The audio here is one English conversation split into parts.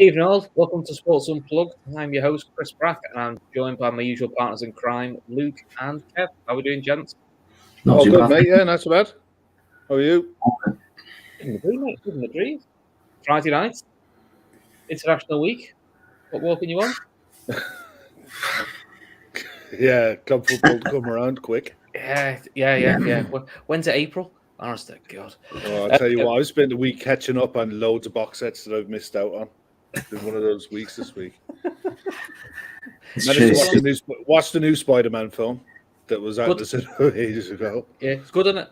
Evening all, welcome to Sports Unplugged. I'm your host, Chris Brack, and I'm joined by my usual partners in crime, Luke and Kev. How are we doing, gents? Not Oh, too good, bad. mate. Yeah, not so bad. How are you? Living the dream, mate. Living the dream. Friday night, International Week. What more can you want? Yeah, club football to come around quick. Yeah. When's it, April? Honest to God. Oh, I'll tell you what, I've spent the week catching up on loads of box sets that I've missed out on. It's been one of those weeks this week. Watched the new Spider-Man film that was out ages ago. Yeah, it's good, isn't it?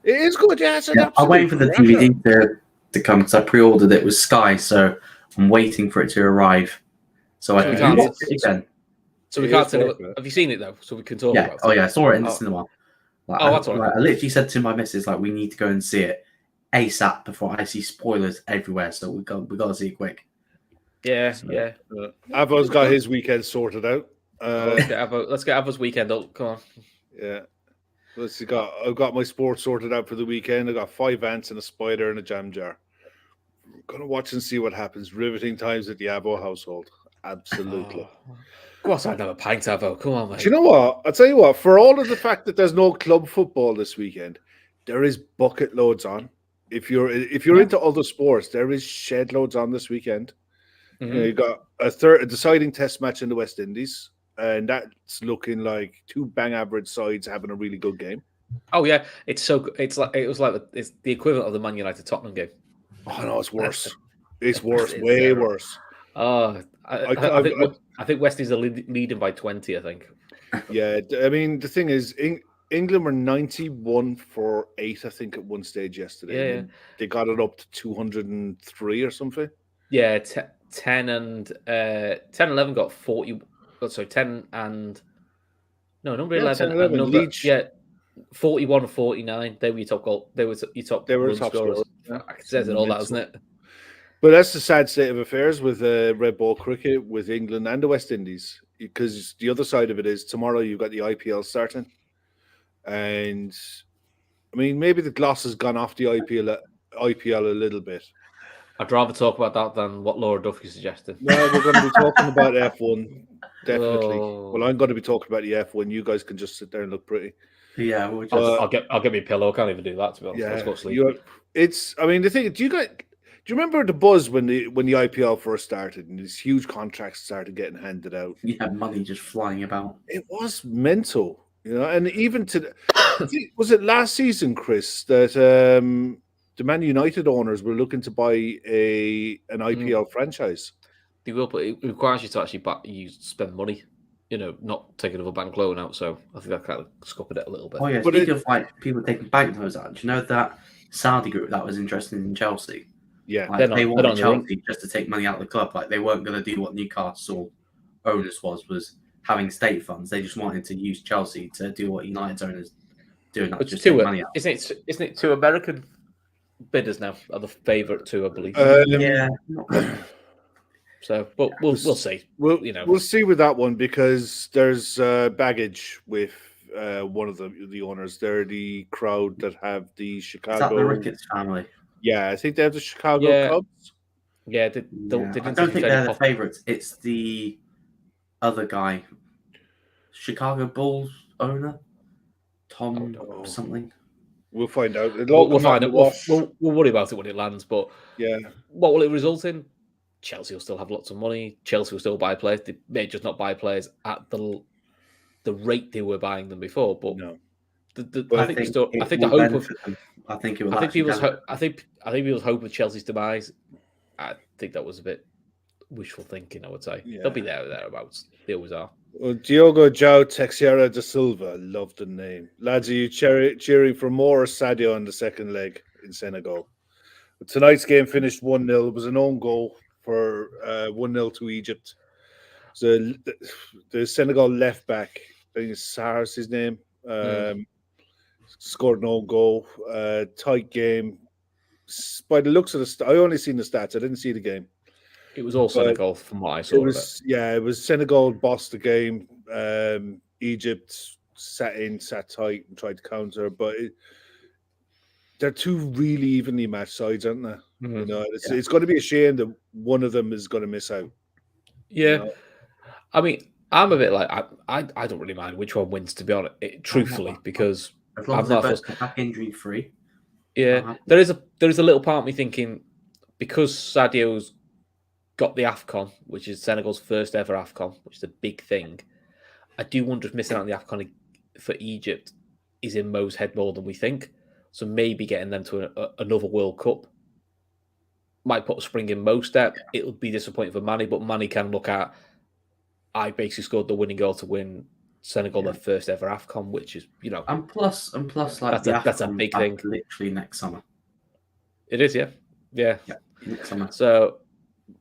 It is good, yeah. I'm waiting for the DVD to come because I pre-ordered it with Sky, so I'm waiting for it to arrive. So I can watch it again. So we can't tell you. Have you seen it though? So we can talk about it. Oh yeah, I saw it in the cinema. That's all right. I literally said to my missus, we need to go and see it ASAP before I see spoilers everywhere. So we got to see it quick. Yeah. Avo's got his weekend sorted out. Let's get Avo's weekend up. Come on. Yeah. I've got my sports sorted out for the weekend. I got 5 ants and a spider and a jam jar. I'm gonna watch and see what happens. Riveting times at the Avo household. Absolutely. Go outside and have a pint, Avo. Come on, mate. Do you know what? I'll tell you what, for all of the fact that there's no club football this weekend, there is bucket loads on. If you're into other sports, there is shed loads on this weekend. Mm-hmm. You got a deciding test match in the West Indies, and that's looking like 2 bang average sides having a really good game. Oh yeah, it's the equivalent of the Man United Tottenham game. Oh no, it's worse. It's worse, way worse. I think West Indies are leading by 20. I think. Yeah, I mean the thing is, England were 91 for 8. I think at one stage yesterday. Yeah. They got it up to 203 or something. Yeah, 10 and 11 got 40. Sorry, 10 and number 11. 10, 11 number, Leach. yeah, 41 and 49. They were your top goal. They were top scorers. Yeah. It says it all, that, doesn't it? But that's the sad state of affairs with red ball cricket, with England and the West Indies, because the other side of it is tomorrow you've got the IPL starting, and I mean maybe the gloss has gone off the IPL a little bit. I'd rather talk about that than what Laura Duffy suggested. No, we're going to be talking about F1 definitely. Well, I'm going to be talking about the F1. You guys can just sit there and look pretty. Yeah, I'll get me a pillow. I can't even do that, to be honest. Yeah, Let's go sleep. I mean, the thing. Do you remember the buzz when the IPL first started and these huge contracts started getting handed out? Yeah, money just flying about. It was mental, and even was it last season, Chris, that the Man United owners were looking to buy an IPL franchise? They will, but it requires you to actually spend money, not take another bank loan out. So I think that kind of scuppered it a little bit. Oh yeah, speaking of people taking bank loans out, do you know that Saudi group that was interested in Chelsea? Yeah, they wanted Chelsea just to take money out of the club. They weren't going to do what Newcastle owners was having state funds. They just wanted to use Chelsea to do what United's owners doing. That's just take money out. Isn't it 2 American bidders now are the favourite 2, I believe? Yeah. So, but we'll see. We'll see with that one because there's baggage with one of the owners. They're the crowd that have the Chicago. Is that the Ricketts family? Yeah, I think they have the Chicago Cubs. Yeah, I don't think they're the favourites. It's the other guy, Chicago Bulls owner, Tom something. We'll find out. We'll find out. We'll worry about it when it lands. But yeah, what will it result in? Chelsea will still have lots of money. Chelsea will still buy players. They may just not buy players at the rate they were buying them before. But no. I think people's hope of Chelsea's demise. I think that was a bit wishful thinking. I would say they'll be thereabouts. They always are. Well, Diogo João Teixeira da Silva, love the name. Lads, are you cheering for more or Sadio on the second leg in Senegal? But tonight's game finished 1-0. It was an own goal for 1-0 to Egypt. So the Senegal left back, I think it's Sar's his name. Scored an own goal. Tight game. By the looks of I only seen the stats. I didn't see the game. It was all Senegal from what I saw. It was Senegal bossed the game. Egypt sat tight and tried to counter, but they're 2 really evenly matched sides, aren't they? You know, it's going to be a shame that one of them is going to miss out. Yeah, you know? I mean, I'm a bit like I don't really mind which one wins, to be honest, truthfully, because as long as they both come back injury free. Yeah, there is a little part of me thinking, because Sadio's got the AFCON, which is Senegal's first ever AFCON, which is a big thing. I do wonder if missing out on the AFCON for Egypt is in Mo's head more than we think. So maybe getting them to another World Cup might put a spring in Mo's step. It'll be disappointing for Manny, but Manny can look at, I basically scored the winning goal to win Senegal their first ever AFCON, which is, you know, and plus, like that's a big thing. Literally next summer. It is, yeah, next summer. So,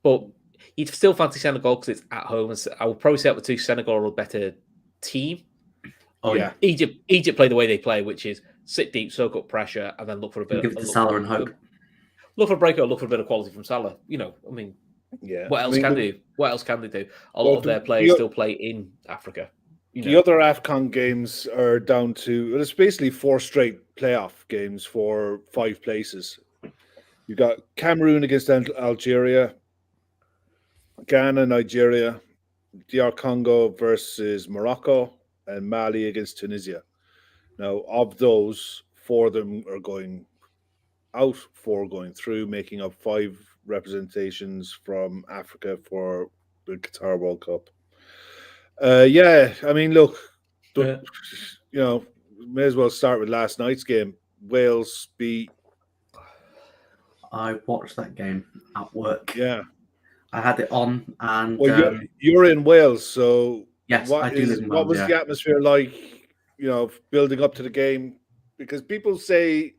but you'd still fancy Senegal because it's at home, and I would probably say the two Senegal are a better team. Oh yeah, Egypt play the way they play, which is sit deep, soak up pressure, and then look for a bit. Give it to Salah and hope. Look for a break or look for a bit of quality from Salah. You know, I mean, what else can they do? What else can they do? A lot of their players still play in Africa. You know? The other AFCON games are down to, it's basically 4 straight playoff games for 5 places. You got Cameroon against Algeria, Ghana, Nigeria, DR Congo versus Morocco, and Mali against Tunisia. Now, of those, 4 of them are going out, 4 going through, making up 5 representations from Africa for the Qatar World Cup. I mean, look, you know, may as well start with last night's game. Wales beat. I watched that game at work. Yeah, I had it on, and you're in Wales, so yes, I do live in Wales. What was the atmosphere like? You know, building up to the game, because people say,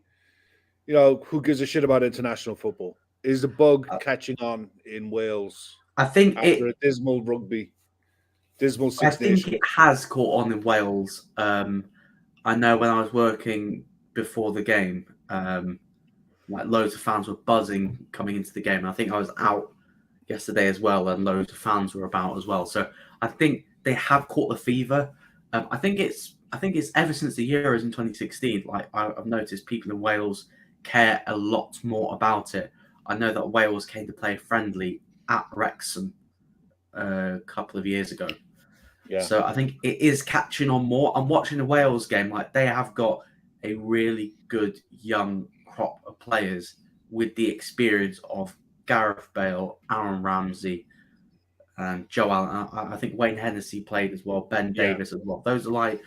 you know, who gives a shit about international football? Is the bug catching on in Wales? I think after a dismal Six Nations. It has caught on in Wales. I know when I was working before the game, like loads of fans were buzzing coming into the game. And I think I was out yesterday as well, and loads of fans were about as well. So I think they have caught the fever. I think it's ever since the Euros in 2016. Like I've noticed, people in Wales care a lot more about it. I know that Wales came to play friendly at Wrexham a couple of years ago. Yeah. So I think it is catching on more. I'm watching the Wales game. Like, they have got a really good young crop of players with the experience of Gareth Bale, Aaron Ramsey, and Joe Allen. I think Wayne Hennessy played as well, Ben Davis as well. Those are like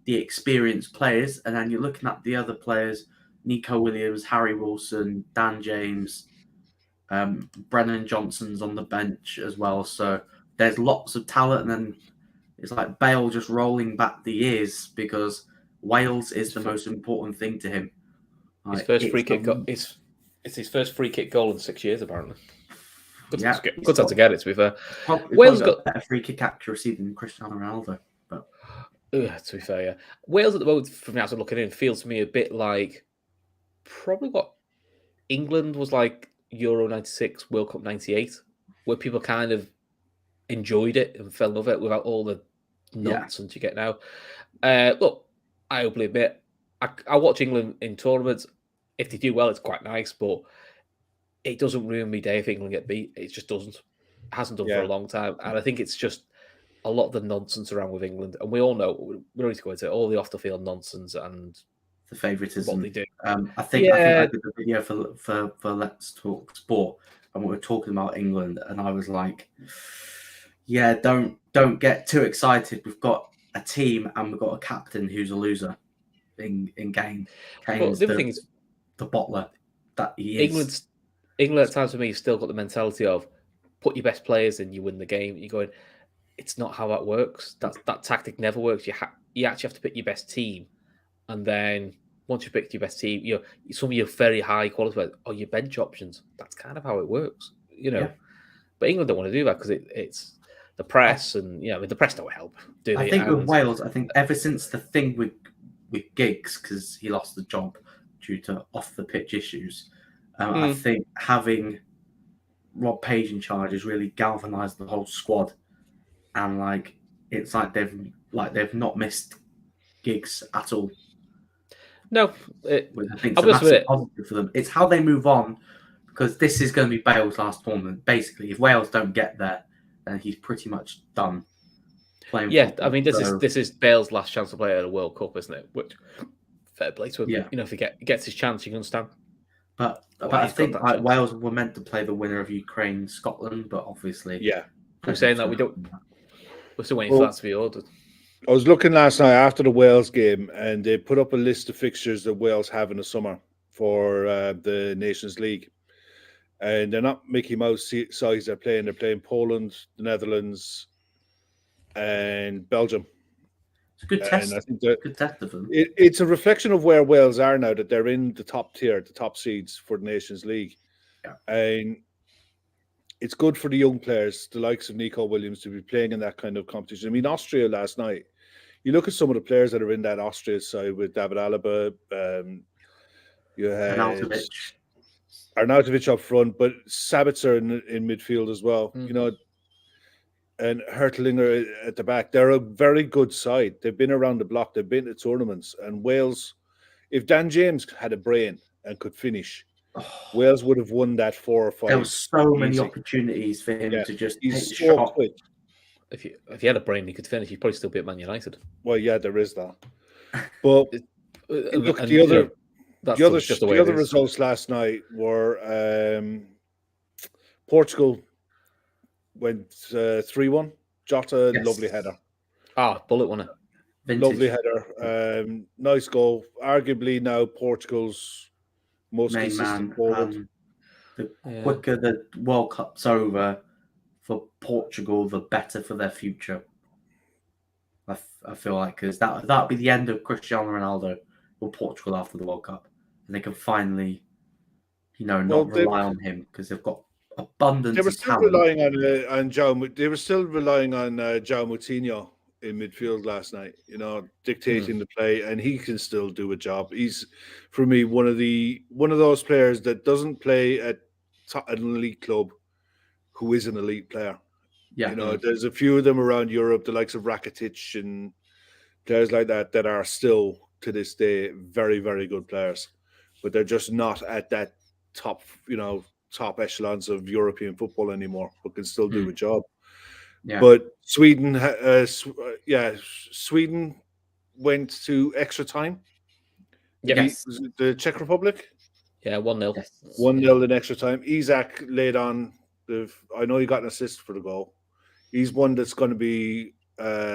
the experienced players. And then you're looking at the other players, Nico Williams, Harry Wilson, Dan James, Brennan Johnson's on the bench as well. So there's lots of talent. And then it's like Bale just rolling back the years because Wales is the most important thing to him. His first free kick goal. It's his first free kick goal in 6 years, apparently. Good time to get it, to be fair. Wales got better free kick accuracy than Cristiano Ronaldo. But to be fair, yeah. Wales at the moment, from the outside looking in, feels to me a bit like probably what England was like Euro 96, World Cup 98, where people kind of enjoyed it and fell in love with it without all the nonsense you get now. Look, I openly admit, I watch England in tournaments. If they do well, it's quite nice, but it doesn't ruin my day if England get beat. It just doesn't. It hasn't done for a long time. And I think it's just a lot of the nonsense around with England. And we all know, we don't need to go into it, all the off-the-field nonsense and the favouritism. What they do. I think I did a video for Let's Talk Sport, and we were talking about England, and I was like, yeah, don't get too excited. We've got a team and we've got a captain who's a loser in game. Kane's the thing is, the bottler that he is. England at times for me has still got the mentality of put your best players in, you win the game. You're going, it's not how that works. That tactic never works. You actually have to pick your best team, and then once you picked your best team, some of your very high qualifiers are your bench options. That's kind of how it works, you know. Yeah. But England don't want to do that because it's the press, and the press don't help. I think with Wales, ever since the thing with Giggs, because he lost the job due to off the pitch issues, I think having Rob Page in charge has really galvanised the whole squad, and it's like they've not missed Giggs at all. No, I think it's a massive positive for them. It's how they move on, because this is going to be Bale's last tournament. Basically, if Wales don't get there, then he's pretty much done playing. Yeah, football. I mean, this is Bale's last chance to play at a World Cup, isn't it? Which fair play to him. Yeah. If he gets his chance, you can understand. But I think Wales were meant to play the winner of Ukraine Scotland, but obviously, we're saying that we don't. We're still waiting for that to be ordered. I was looking last night after the Wales game, and they put up a list of fixtures that Wales have in the summer for the Nations League. And they're not Mickey Mouse size they're playing. They're playing Poland, the Netherlands, and Belgium. It's a good test. I think good test of them. It's a reflection of where Wales are now, that they're in the top tier, the top seeds for the Nations League. Yeah. And it's good for the young players, the likes of Nico Williams, to be playing in that kind of competition. I mean, Austria last night, you look at some of the players that are in that Austria side with David Alaba, you had Arnautovic up front, but Sabitzer in midfield as well. Mm-hmm. And Hertlinger at the back. They're a very good side. They've been around the block. They've been to tournaments. And Wales, if Dan James had a brain and could finish, Wales would have won that 4 or 5. There were so many opportunities for him to just take a shot. Quick. If he had a brain, he could finish. He'd probably still be at Man United. Well, yeah, there is that. But look at the other results last night were Portugal went 3-1. Jota, lovely header. Bullet, wasn't it? Vintage. Lovely header. Nice goal. Arguably now Portugal's most consistent forward. The quicker the World Cup's over for Portugal, the better for their future. I feel like, because that'll be the end of Cristiano Ronaldo for Portugal after the World Cup, and they can finally, not rely on him, because they've got abundance. They were of still talent. relying on João. They were still relying on João Moutinho in midfield last night. Dictating the play, and he can still do a job. He's, for me, one of those players that doesn't play at an elite club, who is an elite player. Yeah, there's a few of them around Europe, the likes of Rakitic and players like that are still to this day very, very good players, but they're just not at that top, top echelons of European football anymore, but can still do a job. Yeah. But Sweden went to extra time. Yes. Was it the Czech Republic? Yeah, 1-0. Yes. 1-0 in extra time. Isak laid on I know he got an assist for the goal. He's one that's going to be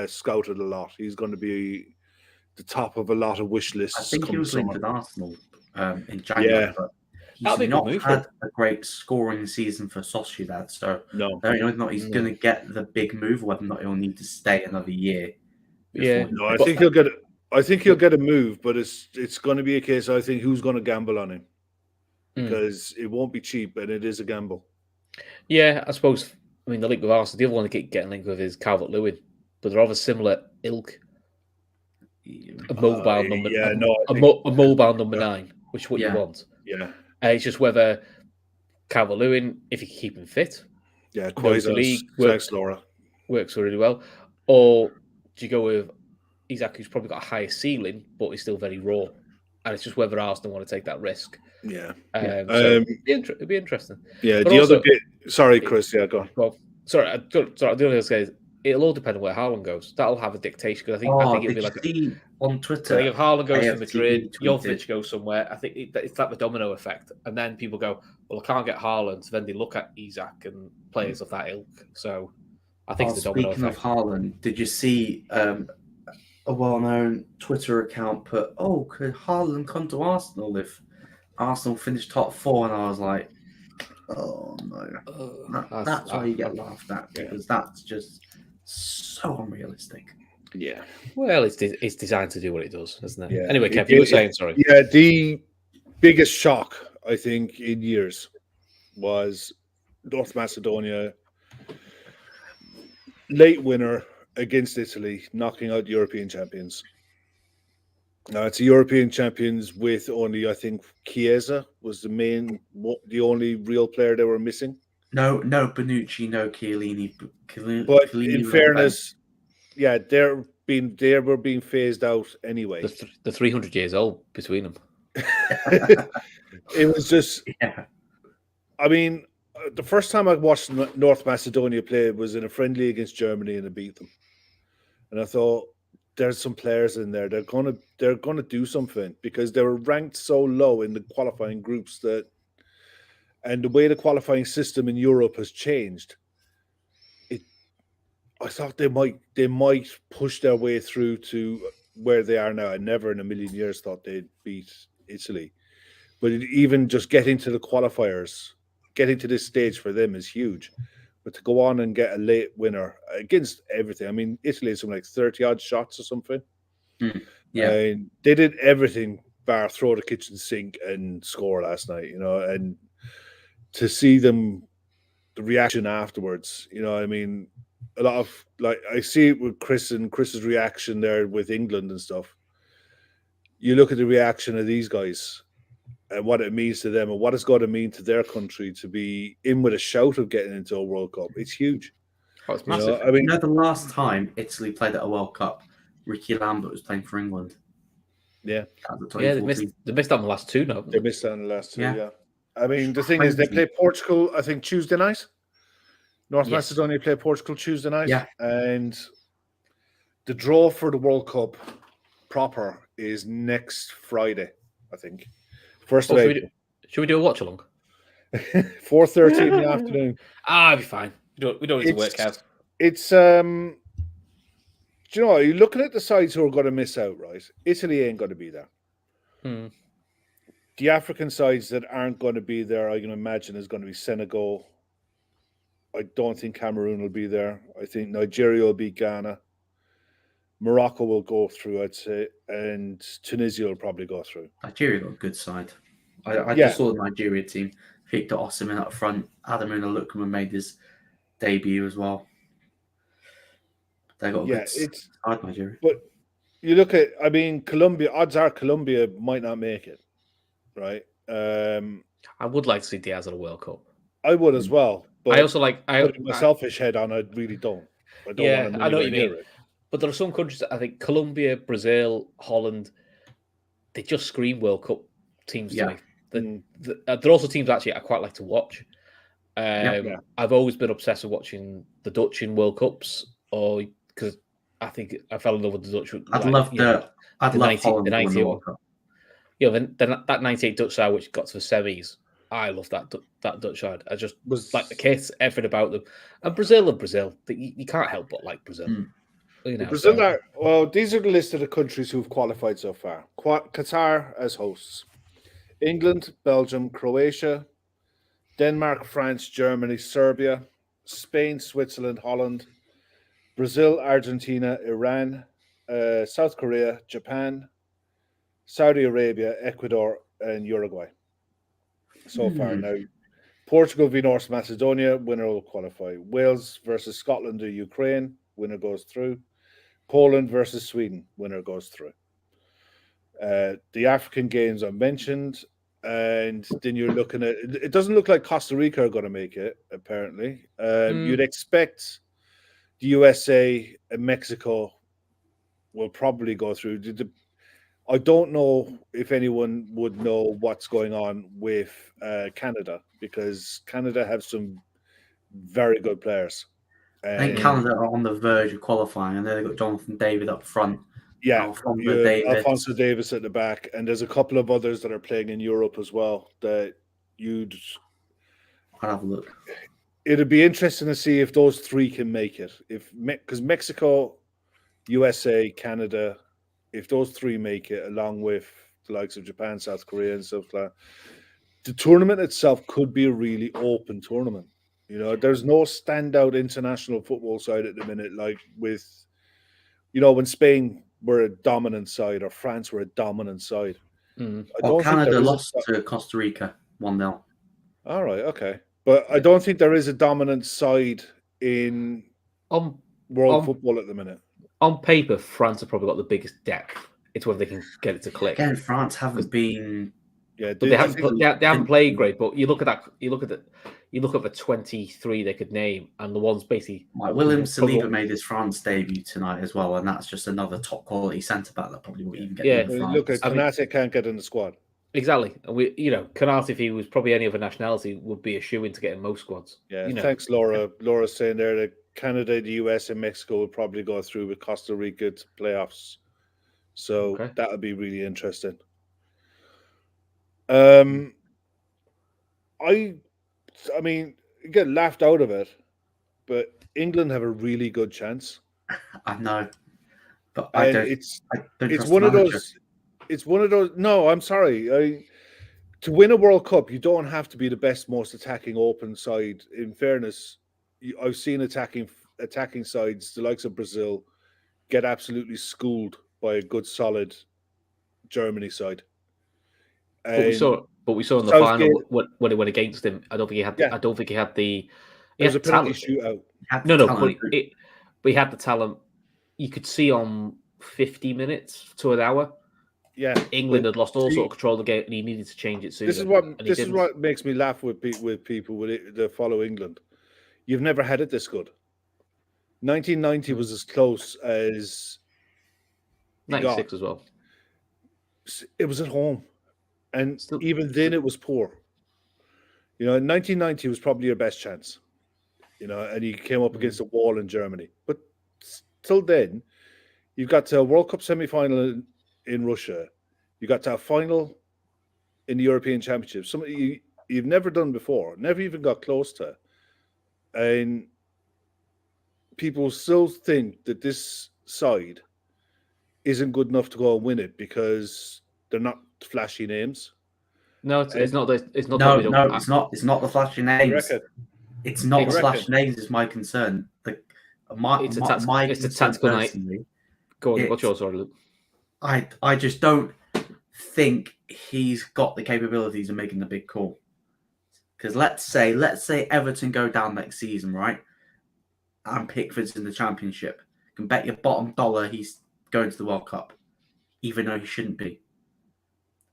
scouted a lot. He's going to be the top of a lot of wish lists. I think he was linked with Arsenal in January, but he's not had a great scoring season for Sociedad, so whether or not he's going to get the big move, whether or not he'll need to stay another year. I think he'll get it. I think he'll get a move, but it's going to be a case, I think, who's going to gamble on him, because it won't be cheap, and it is a gamble. Yeah, I suppose. I mean, the link with Arsenal, the other one to keep getting linked with is Calvert-Lewin, but they're of a similar ilk. A mobile number, a mobile number 9, which is what you want. Yeah, it's just whether Calvert-Lewin, if you can keep him fit, works really well, or do you go with Isak, who's probably got a higher ceiling, but he's still very raw, and it's just whether Arsenal want to take that risk. Yeah, so it'd be interesting. Yeah, but the also, other bit. Sorry, Chris. Yeah, go on. Well, sorry. The only thing I was going to say is it'll all depend on where Haaland goes. That'll have a dictation, because I think it'll be like on Twitter. I think if Haaland goes to Madrid, Jovic goes somewhere. I think it's like the domino effect, and then people go, "Well, I can't get Haaland." So then they look at Isak and players of that ilk. So I think it's the domino effect. Speaking of Haaland, did you see a well-known Twitter account put, could Haaland come to Arsenal if Arsenal finished top 4? And I was like, oh no. That's why you get laughed at, because that's just so unrealistic. Yeah. Well, it's designed to do what it does, isn't it? Yeah. Anyway, Kev, you were saying, sorry. Yeah, the biggest shock, I think, in years was North Macedonia late winner against Italy, knocking out European champions. Now, it's a European champions with only, I think, Chiesa was the only real player they were missing. No Bonucci, no Chiellini. But in fairness, they were being phased out anyway. The 300 years old between them. It was just, I mean, the first time I watched North Macedonia play was in a friendly against Germany, and I beat them. And I thought, there's some players in there. They're gonna do something, because they were ranked so low in the qualifying groups and the way the qualifying system in Europe has changed. I thought they might push their way through to where they are now. I never in a million years thought they'd beat Italy. But even just getting to the qualifiers, getting to this stage for them is huge. But to go on and get a late winner against everything, I mean, Italy had something like 30-odd shots or something. Yeah. And they did everything bar throw the kitchen sink and score last night, and to see them, the reaction afterwards, I mean, a lot of, I see it with Chris and Chris's reaction there with England and stuff. You look at the reaction of these guys and what it means to them and what it's got to mean to their country to be in with a shout of getting into a World Cup. It's huge. Oh, it's massive. I mean, the last time Italy played at a World Cup, Ricky Lambert was playing for England. Yeah. Yeah, they missed out on the last two now. They missed out on the last two, Yeah. yeah. I mean, the thing is, they play Portugal, I think, Tuesday night. North Macedonia play Portugal Tuesday night. Yeah. And the draw for the World Cup proper is next Friday, I think. First of April. Should we do a watch along? 4:30 in the afternoon. I'll be fine. We don't need to work out. It's do you know, you're looking at the sides who are going to miss out, right? Italy ain't going to be there. The African sides that aren't going to be there, I can imagine, is going to be Senegal. I don't think Cameroon will be there. I think Nigeria will beat Ghana. Morocco will go through, I'd say, and Tunisia will probably go through. Nigeria got a good side. I just saw the Nigeria team. Victor Osimhen up front. Adamu Lukman made his debut as well. They got a good side, Nigeria. But you look at, I mean, Colombia, odds are Colombia might not make it, right? I would like to see Diaz at a World Cup. I would as well. But I also like... putting my selfish head on, I really don't. I don't want to I know what you mean. it. But there are some countries that I think Colombia, Brazil, Holland, they just scream World Cup teams to me. There are also teams actually I quite like to watch. I've always been obsessed with watching the Dutch in World Cups, because I think I fell in love with the Dutch. I'd love Holland to win the World Cup. That 98 Dutch side which got to the semis, I love that Dutch side. I just like the kit, everything about them. And Brazil, you can't help but like Brazil. Brazil these are the list of the countries who've qualified so far. Qatar as hosts. England, Belgium, Croatia, Denmark, France, Germany, Serbia, Spain, Switzerland, Holland, Brazil, Argentina, Iran, South Korea, Japan, Saudi Arabia, Ecuador, and Uruguay. So far now. Portugal v North Macedonia, winner will qualify. Wales versus Scotland or Ukraine, winner goes through. Poland versus Sweden, winner goes through. The African games are mentioned, and then you're looking at, it doesn't look like Costa Rica are going to make it, apparently. You'd expect the USA and Mexico will probably go through. I don't know if anyone would know what's going on with Canada, because Canada have some very good players. I think Canada are on the verge of qualifying, and then they've got Jonathan David up front. Yeah, Alphonso Davis at the back, and there's a couple of others that are playing in Europe as well that I'll have a look. It'd be interesting to see if those three can make it. Because Mexico, USA, Canada, if those three make it, along with the likes of Japan, South Korea, and stuff like that, the tournament itself could be a really open tournament. There's no standout international football side at the minute, like with, when Spain were a dominant side or France were a dominant side. Canada lost to Costa Rica 1-0. All right, okay. But I don't think there is a dominant side in world football at the minute. On paper, France have probably got the biggest depth. It's whether they can get it to click. Again, France haven't been. Yeah, they haven't played great. But you look at the 23 they could name, and the ones basically. William Saliba made his France debut tonight as well, and that's just another top quality centre back that probably won't even get. Look at Konate can't get in the squad. Exactly. And Canate, if he was probably any other nationality, would be a shoe-in to get in most squads. Yeah, thanks, Laura. Laura's saying there that Canada, the US, and Mexico will probably go through with Costa Rica to playoffs. So that would be really interesting. I mean, you get laughed out of it, but England have a really good chance. I know, but it's one of those. It's one of those. No, I'm sorry. To win a World Cup, you don't have to be the best, most attacking open side. In fairness, I've seen attacking sides, the likes of Brazil, get absolutely schooled by a good, solid Germany side. But we saw in the final when it went against him. I don't think he had. I don't think he had the. It was a penalty shootout. But he had the talent. You could see on 50 minutes to an hour. Yeah, England had lost all sort of control of the game, and he needed to change it soon. This is what makes me laugh with people that follow England. You've never had it this good. 1990 was as close as 96 as well. It was at home, and even then it was poor. 1990 was probably your best chance. And you came up against a wall in Germany. But till then, you've got to a World Cup semi-final in Russia. You got to a final in the European Championship. Something you've never done before, never even got close to. And people still think that this side isn't good enough to go and win it because they're not flashy names. No, it's not. It's not. No, it's not. It's not the flashy names. It's not the flashy names. Is my concern. It's a tactical night. Go on. What's yours, Luke? I just don't think he's got the capabilities of making the big call. Because let's say Everton go down next season, right? And Pickford's in the Championship. You can bet your bottom dollar he's going to the World Cup, even though he shouldn't be.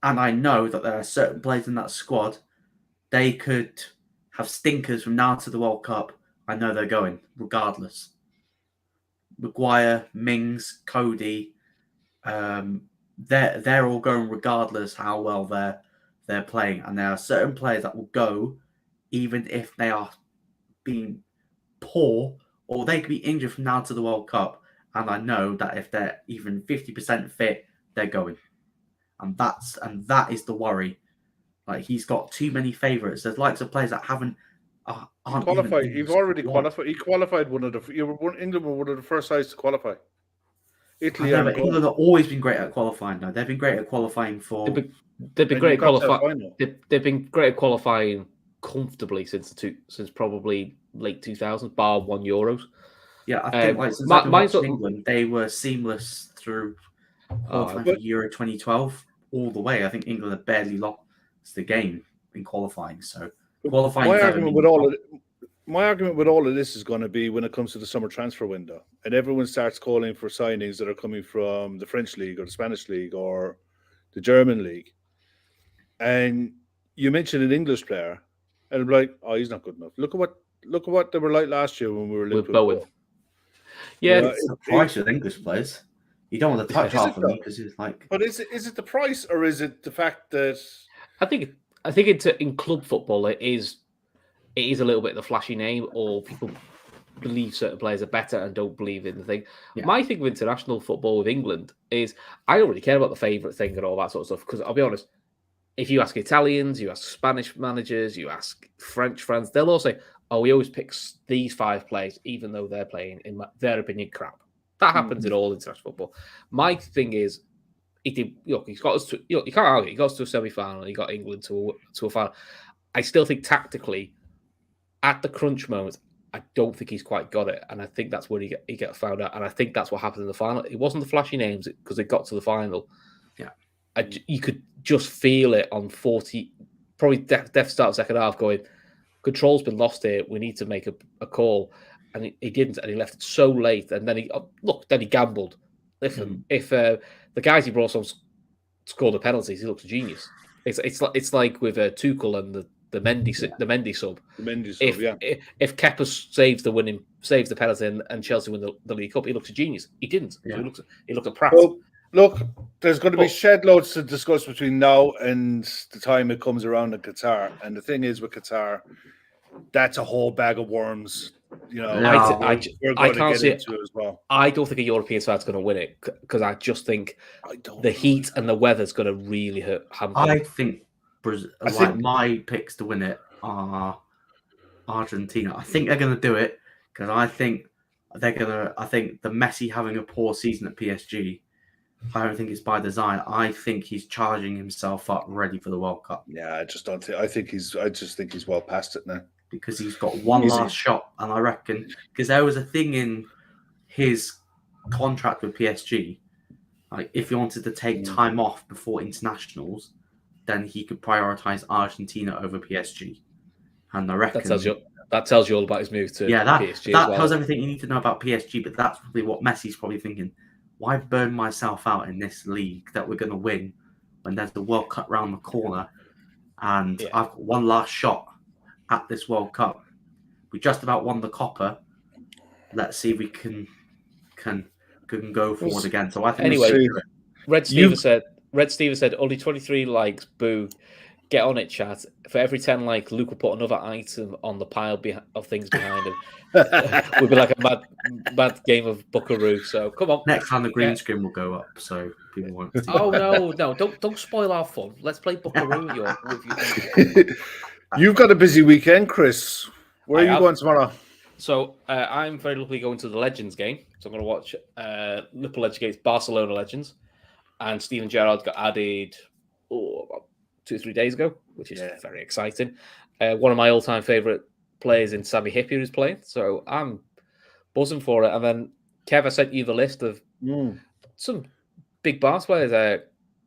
And I know that there are certain players in that squad, they could have stinkers from now to the World Cup. I know they're going, regardless. Maguire, Mings, Cody, they're all going regardless how well they're playing. And there are certain players that will go even if they are being poor or they could be injured from now to the World Cup. And I know that if they're even 50% fit, they're going. And that is the worry. Like, he's got too many favourites. There's likes of players that aren't qualified. You've already qualified. He qualified England were one of the first sides to qualify. Italy, England have always been great at qualifying. Though they've been great at qualifying for. They've been great at qualifying. They've been great at qualifying comfortably since probably late 2000s, bar 1 Euros. Yeah, I think since I've been watching England, they were seamless through qualifying for Euro 2012 all the way. I think England have barely lost the game in qualifying. So qualifying. My argument with all of this is going to be when it comes to the summer transfer window, and everyone starts calling for signings that are coming from the French league or the Spanish league or the German league, and you mention an English player, and I'm like, oh, he's not good enough. Look at what they were like last year when we were with Bowen. Yeah, it's the price of English players. You don't want to touch half of them because it's like. But is it the price or is it the fact that? I think it's in club football. It is a little bit of the flashy name, or people believe certain players are better and don't believe in the thing. Yeah. My thing with international football with England is I don't really care about the favourite thing and all that sort of stuff, because I'll be honest, if you ask Italians, you ask Spanish managers, you ask French fans, they'll all say, oh, we always pick these 5 players, even though they're playing, in their opinion, crap. That happens in all international football. My thing is, he's got us to, you can't argue, he got us to a semi-final, he got England to a final. I still think tactically, at the crunch moment, I don't think he's quite got it, and I think that's where he got found out, and I think that's what happened in the final. It wasn't the flashy names because they got to the final. Yeah, you could just feel it on 40, probably death start second half, going, control's been lost here. We need to make a call, and he didn't, and he left it so late. And then he gambled. Listen, if the guys he brought on scored the penalties, he looks a genius. It's like with Tuchel and the Mendy sub. The Mendy sub, If Kepa saves the penalty and Chelsea win the League Cup, he looks a genius. He didn't. Yeah. So he looked a prat. Well, look, there's going to be shed loads to discuss between now and the time it comes around in Qatar. And the thing is with Qatar, that's a whole bag of worms. You know, we're going to get into it as well. I don't think a European side's going to win it because I just think the heat and the weather's going to really hurt. I think my picks to win it are Argentina. I think they're going to do it because I think the Messi having a poor season at PSG, I don't think it's by design. I think he's charging himself up ready for the World Cup. Yeah, I just think he's well past it now. Because he's got one last shot, and I reckon because there was a thing in his contract with PSG, like if he wanted to take time off before internationals, then he could prioritize Argentina over PSG. And I reckon that tells you all about his move to PSG. That tells everything you need to know about PSG. But that's probably what Messi's probably thinking. Why burn myself out in this league that we're going to win when there's the World Cup round the corner, and I've got one last shot at this World Cup. We just about won the Copper. Let's see if we can go forward again. So I think Red Stevens said only 23 likes. Boo. Get on it, chat. For every 10 likes, Luke will put another item on the pile of things behind him. We'll be like a mad game of Buckaroo. So come on. Next time the green screen will go up, so people won't. Oh no! Don't spoil our fun. Let's play Buckaroo with you. You've got a busy weekend, Chris. Where are you going tomorrow? So I'm very lucky going to the Legends game. So I'm going to watch Liverpool Legends against Barcelona Legends. And Steven Gerrard got added about 2 or 3 days ago, which is very exciting. One of my all-time favourite players in Sami Hyypiä is playing. So I'm buzzing for it. And then, Kev, I sent you the list of some big Barca players.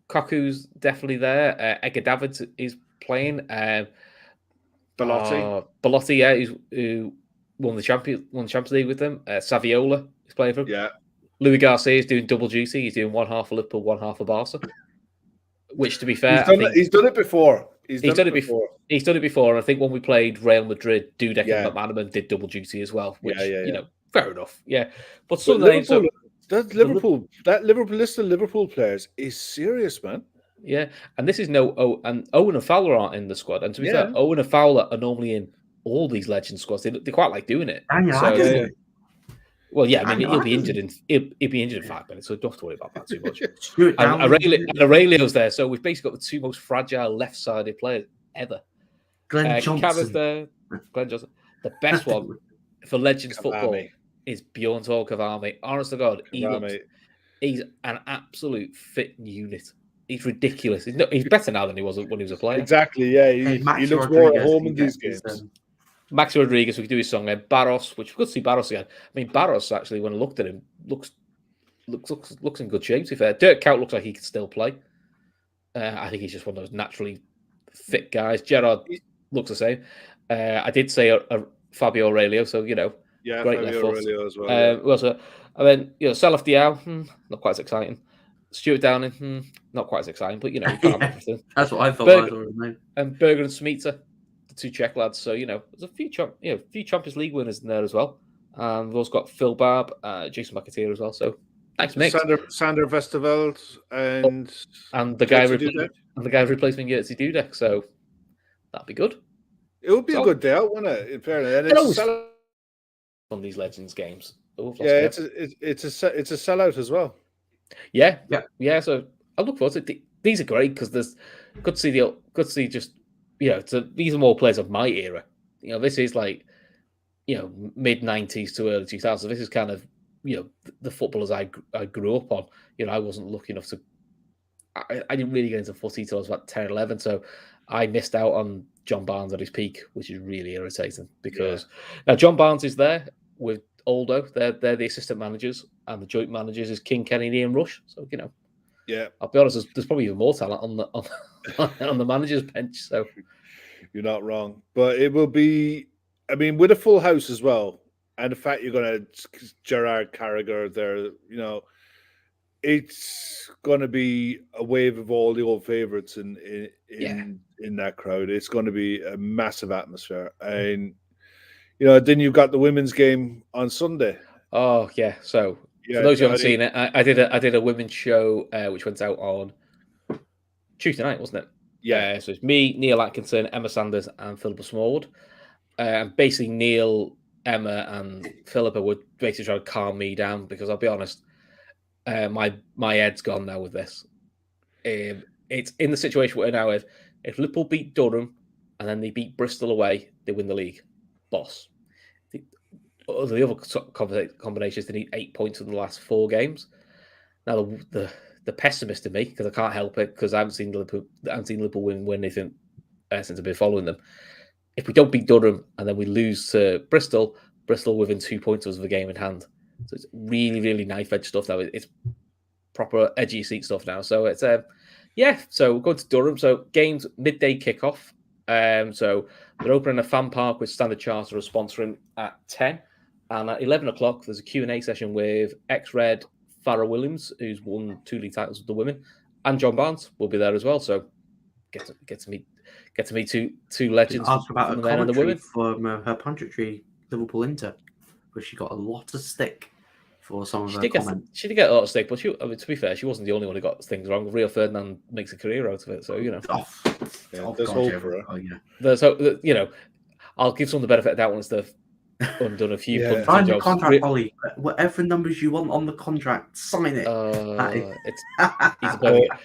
Kaku's definitely there. Edgar Davids is playing. Belotti, who won the Champions League with them. Saviola is playing for him. Yeah. Louis Garcia is doing double duty. He's doing one half of Liverpool, one half of Barca. Which, to be fair, he's done it before. He's done it before. And I think when we played Real Madrid, Dudek and McManaman did double duty as well. Which, you know, fair enough. Yeah, but some Liverpool, that Liverpool list of Liverpool players is serious, man. Yeah, and this is Owen and Fowler aren't in the squad. And to be fair, Owen and Fowler are normally in all these legend squads. They quite like doing it. Well, yeah, I mean, he'll be injured in 5 minutes, so don't have to worry about that too much. and Aurelio's there, so we've basically got the 2 most fragile left-sided players ever. Glenn Johnson. Carra's there. Glenn Johnson. The best one for Legends football is Bjorn Cavani. Honest to God, he's an absolute fit unit. He's ridiculous. He's better now than he was when he was a player. Exactly, yeah. He looks more at home in these games. Maxi Rodriguez, we could do his song. Barros, which we could see Barros again. I mean, Barros, actually, when I looked at him, looks in good shape, to be fair. Dirk Kuyt looks like he could still play. I think he's just one of those naturally fit guys. Gerrard looks the same. I did say Fabio Aurelio, so, you know, great Fabio left foot. Aurelio as well. And then, you know, Salaf Diao, not quite as exciting. Stuart Downing, not quite as exciting, but, you know, you can't have everything. That's what I thought. And Berger and Smeeta, the 2 Czech lads. So, you know, there's a few Champions League winners in there as well. And we've also got Phil Barb, Jason McAteer as well. So, nice mix. Sander Vesterveld and the guy replacing Jerzy Dudek. So, that'd be good. It would be a good day out, wouldn't it? In fairness, and on these Legends games. It's a sellout as well. Yeah. So I look forward to it. These are great because there's good to see just, you know, these are more players of my era. You know, this is like, you know, mid 90s to early 2000s. This is kind of, you know, the footballers I grew up on. You know, I wasn't lucky enough to. I didn't really get into footy till I was about 10, 11. So I missed out on John Barnes at his peak, which is really irritating because now John Barnes is there with Aldo. They're the assistant managers, and the joint managers is King, Kenny, and Ian Rush. So, you know, I'll be honest, there's probably even more talent on the manager's bench. So you're not wrong, but it will be. I mean, with a full house as well, and the fact you're going to Gerard Carragher there, you know, it's going to be a wave of all the old favourites in that crowd. It's going to be a massive atmosphere, and you know, then you've got the women's game on Sunday. Oh yeah, so For those who haven't seen it, I did a women's show which went out on Tuesday night, wasn't it? Yeah. So it's me, Neil Atkinson, Emma Sanders, and Philippa Smallwood. Basically, Neil, Emma, and Philippa would basically try to calm me down because I'll be honest, my head's gone now with this. It's in the situation we're now with. If Liverpool beat Durham and then they beat Bristol away, they win the league. Boss. The other combinations, they need 8 points in the last 4 games. Now the pessimist in me, because I can't help it, because I haven't seen Liverpool win anything since I've been following them. If we don't beat Durham and then we lose to Bristol within 2 points of the game in hand. So it's really, really knife edge stuff now. It's proper edgy seat stuff now. So it's so we're going to Durham. So games midday kickoff. So they're opening a fan park with Standard Chartered are sponsoring at 10. And at 11 o'clock, there's a Q&A session with ex-Red Farrah Williams, who's won 2 league titles with the women, and John Barnes will be there as well. So get to meet two legends. Ask about from a the men and the commentary women. from her punditry Liverpool Inter, where she got a lot of stick for some of her comments. She did get a lot of stick, but to be fair, she wasn't the only one who got things wrong. Rio Ferdinand makes a career out of it, so you know. There's hope for her. Oh yeah. There's hope. You know, I'll give some the benefit of that once they've undone a few. Sign the contract, Ollie. Whatever numbers you want on the contract, sign it.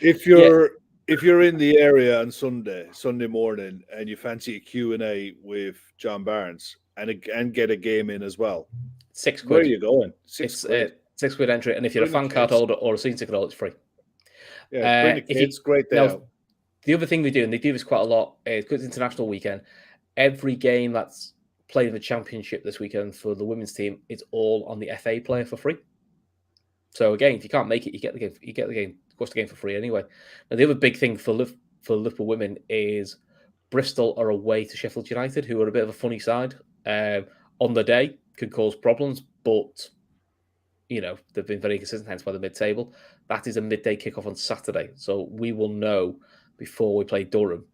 If you're in the area on Sunday morning, and you fancy a Q&A with John Barnes and get a game in as well, £6. Where are you going? £6 entry, and if you're a fan card holder or a season ticket holder, it's free. Yeah, it's great day out. The other thing they do, and they do this quite a lot, is because it's international weekend. Every game that's played in the championship this weekend for the women's team, it's all on the FA player for free. So again, if you can't make it, you get the game. You get the game. Watch the game for free anyway. Now the other big thing for Liverpool women is Bristol are away to Sheffield United, who are a bit of a funny side. On the day could cause problems, but you know they've been very consistent. Hence by the mid-table. That is a midday kickoff on Saturday, so we will know before we play Durham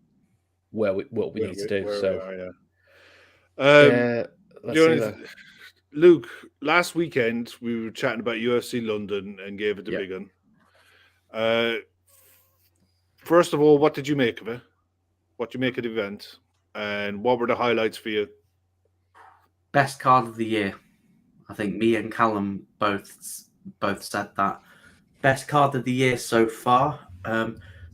what we need to do. Luke, last weekend we were chatting about UFC London and gave it the big one. First of all, what did you make of it? What did you make of the event? And what were the highlights for you? Best card of the year. I think me and Callum both said that. Best card of the year so far.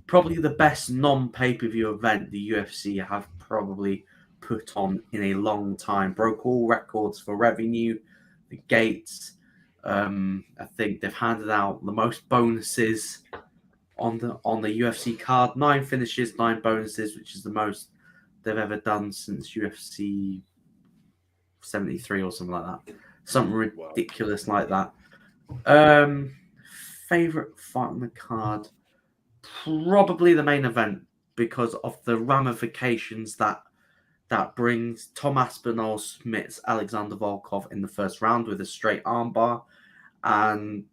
Probably the best non-pay-per-view event the UFC have probably put on in a long time. Broke all records for revenue, the gates. I think they've handed out the most bonuses on the UFC card. 9 finishes, 9 bonuses, which is the most they've ever done since UFC 73 or something like that. Something ridiculous like that. Favorite fight on the card? Probably the main event because of the ramifications that brings. Tom Aspinall submits Alexander Volkov in the first round with a straight armbar, and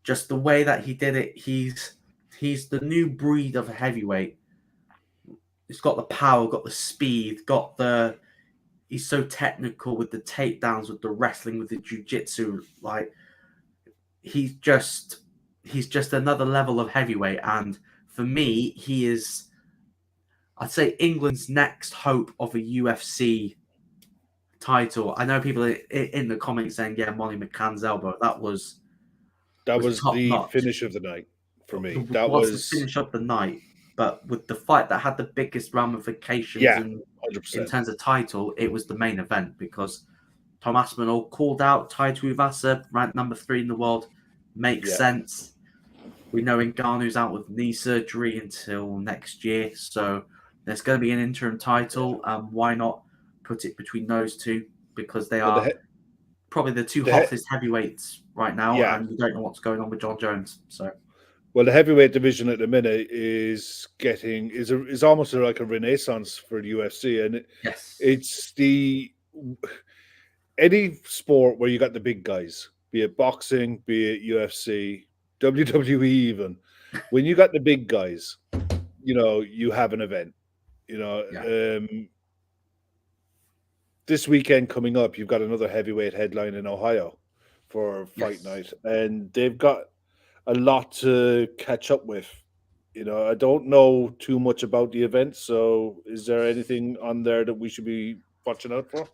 just the way that he did it, he's the new breed of a heavyweight. He's got the power, got the speed, he's so technical with the takedowns, with the wrestling, with the jiu-jitsu. Like he's just another level of heavyweight, and for me, he is, I'd say, England's next hope of a UFC title. I know people in the comments saying, "Yeah, Molly McCann's elbow." That was the finish of the night for me. That was the finish of the night. But with the fight that had the biggest ramifications in terms of title, it was the main event because Tom Aspinall called out Tai Tuivasa, ranked number 3 in the world. Makes sense. We know Ngannou's out with knee surgery until next year, so there's going to be an interim title. Why not put it between those two? Because they are probably the two hottest heavyweights right now, and you don't know what's going on with John Jones. So, well, the heavyweight division at the minute is almost like a renaissance for the UFC, and it's any sport where you got the big guys, be it boxing, be it UFC, WWE even. When you got the big guys, you know, you have an event. You know, this weekend coming up, you've got another heavyweight headline in Ohio for Fight Yes. Night, and they've got a lot to catch up with. I don't know too much about the event, so is there anything on there that we should be watching out for?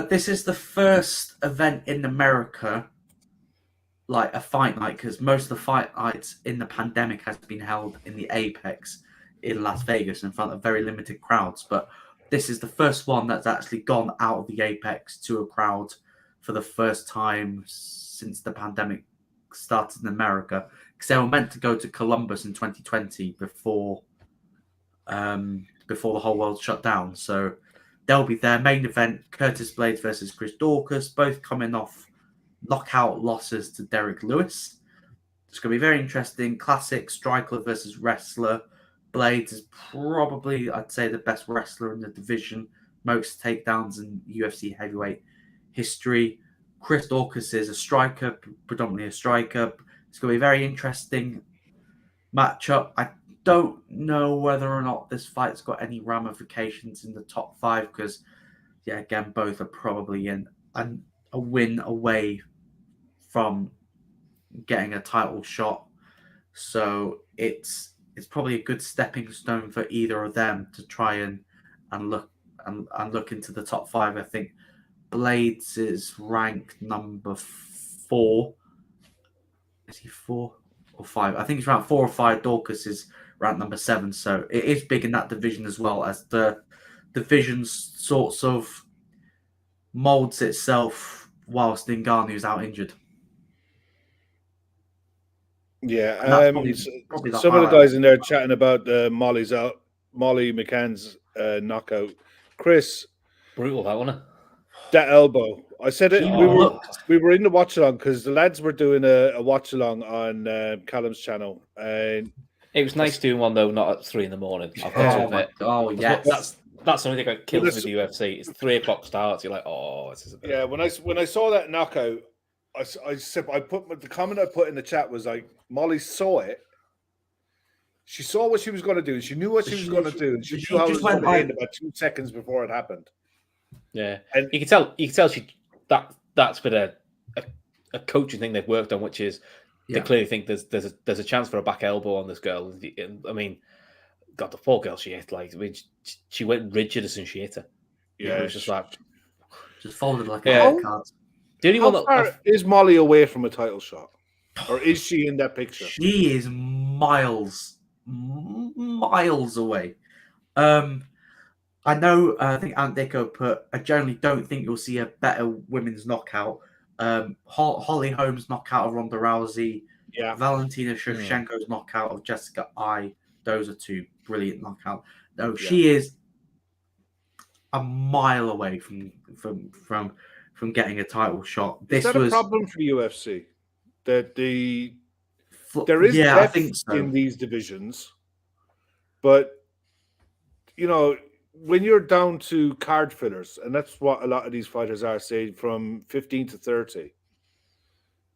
This is the first event in America, like a fight night, because most of the fight nights in the pandemic has been held in the Apex in Las Vegas in front of very limited crowds. But this is the first one that's actually gone out of the Apex to a crowd for the first time since the pandemic started in America, because they were meant to go to Columbus in 2020 before the whole world shut down. So they'll be their main event. Curtis Blades versus Chris Dorcas, both coming off knockout losses to Derek Lewis. It's going to be very interesting. Classic striker versus wrestler. Blades is probably, I'd say, the best wrestler in the division. Most takedowns in UFC heavyweight history. Chris Dorcas is a striker, predominantly a striker. It's going to be a very interesting matchup. I don't know whether or not this fight's got any ramifications in the top 5 because, yeah, again, both are probably in a win away from getting a title shot. So it's probably a good stepping stone for either of them to try and look into the top 5. I think Blades is ranked number 4. Is he 4 or 5? I think he's ranked 4 or 5. Dorcas is ranked number 7. So it is big in that division as well, as the division sorts of molds itself whilst Ngannou's out injured. Yeah, Probably some of the guys in there chatting about Molly McCann's knockout. Chris, Brutal, that one. That elbow. I said it. We were in the watch along because the lads were doing a watch along on Callum's channel, and it was nice doing one though, not at 3 a.m. I've got to admit. Oh yes, that's something that kills me with the UFC. It's 3 o'clock starts. You're like, oh, this is a bit. Yeah, when I saw that knockout, I put the comment I put in the chat was like, Molly saw it. She saw what she was going to do. She knew what she was going to do. And she knew how it was going to end about 2 seconds before it happened. Yeah, and you can tell that's been a coaching thing they've worked on, which is they clearly think there's a chance for a back elbow on this girl. I mean, God, the poor girl she hit, she went rigid as soon as she hit her. Yeah, it was just folded like a card. The only one is Molly away from a title shot, or is she in that picture? She is miles away. I know. I think Ant Dicko put. I generally don't think you'll see a better women's knockout. Holly Holmes' knockout of Ronda Rousey. Yeah. Valentina Shevchenko's knockout of Jessica Ai. Those are 2 brilliant knockouts. No, she is a mile away from getting a title shot. Is that a problem for UFC? That there is I depth think so. in these divisions, but when you're down to card fillers, and that's what a lot of these fighters are saying, from 15 to 30,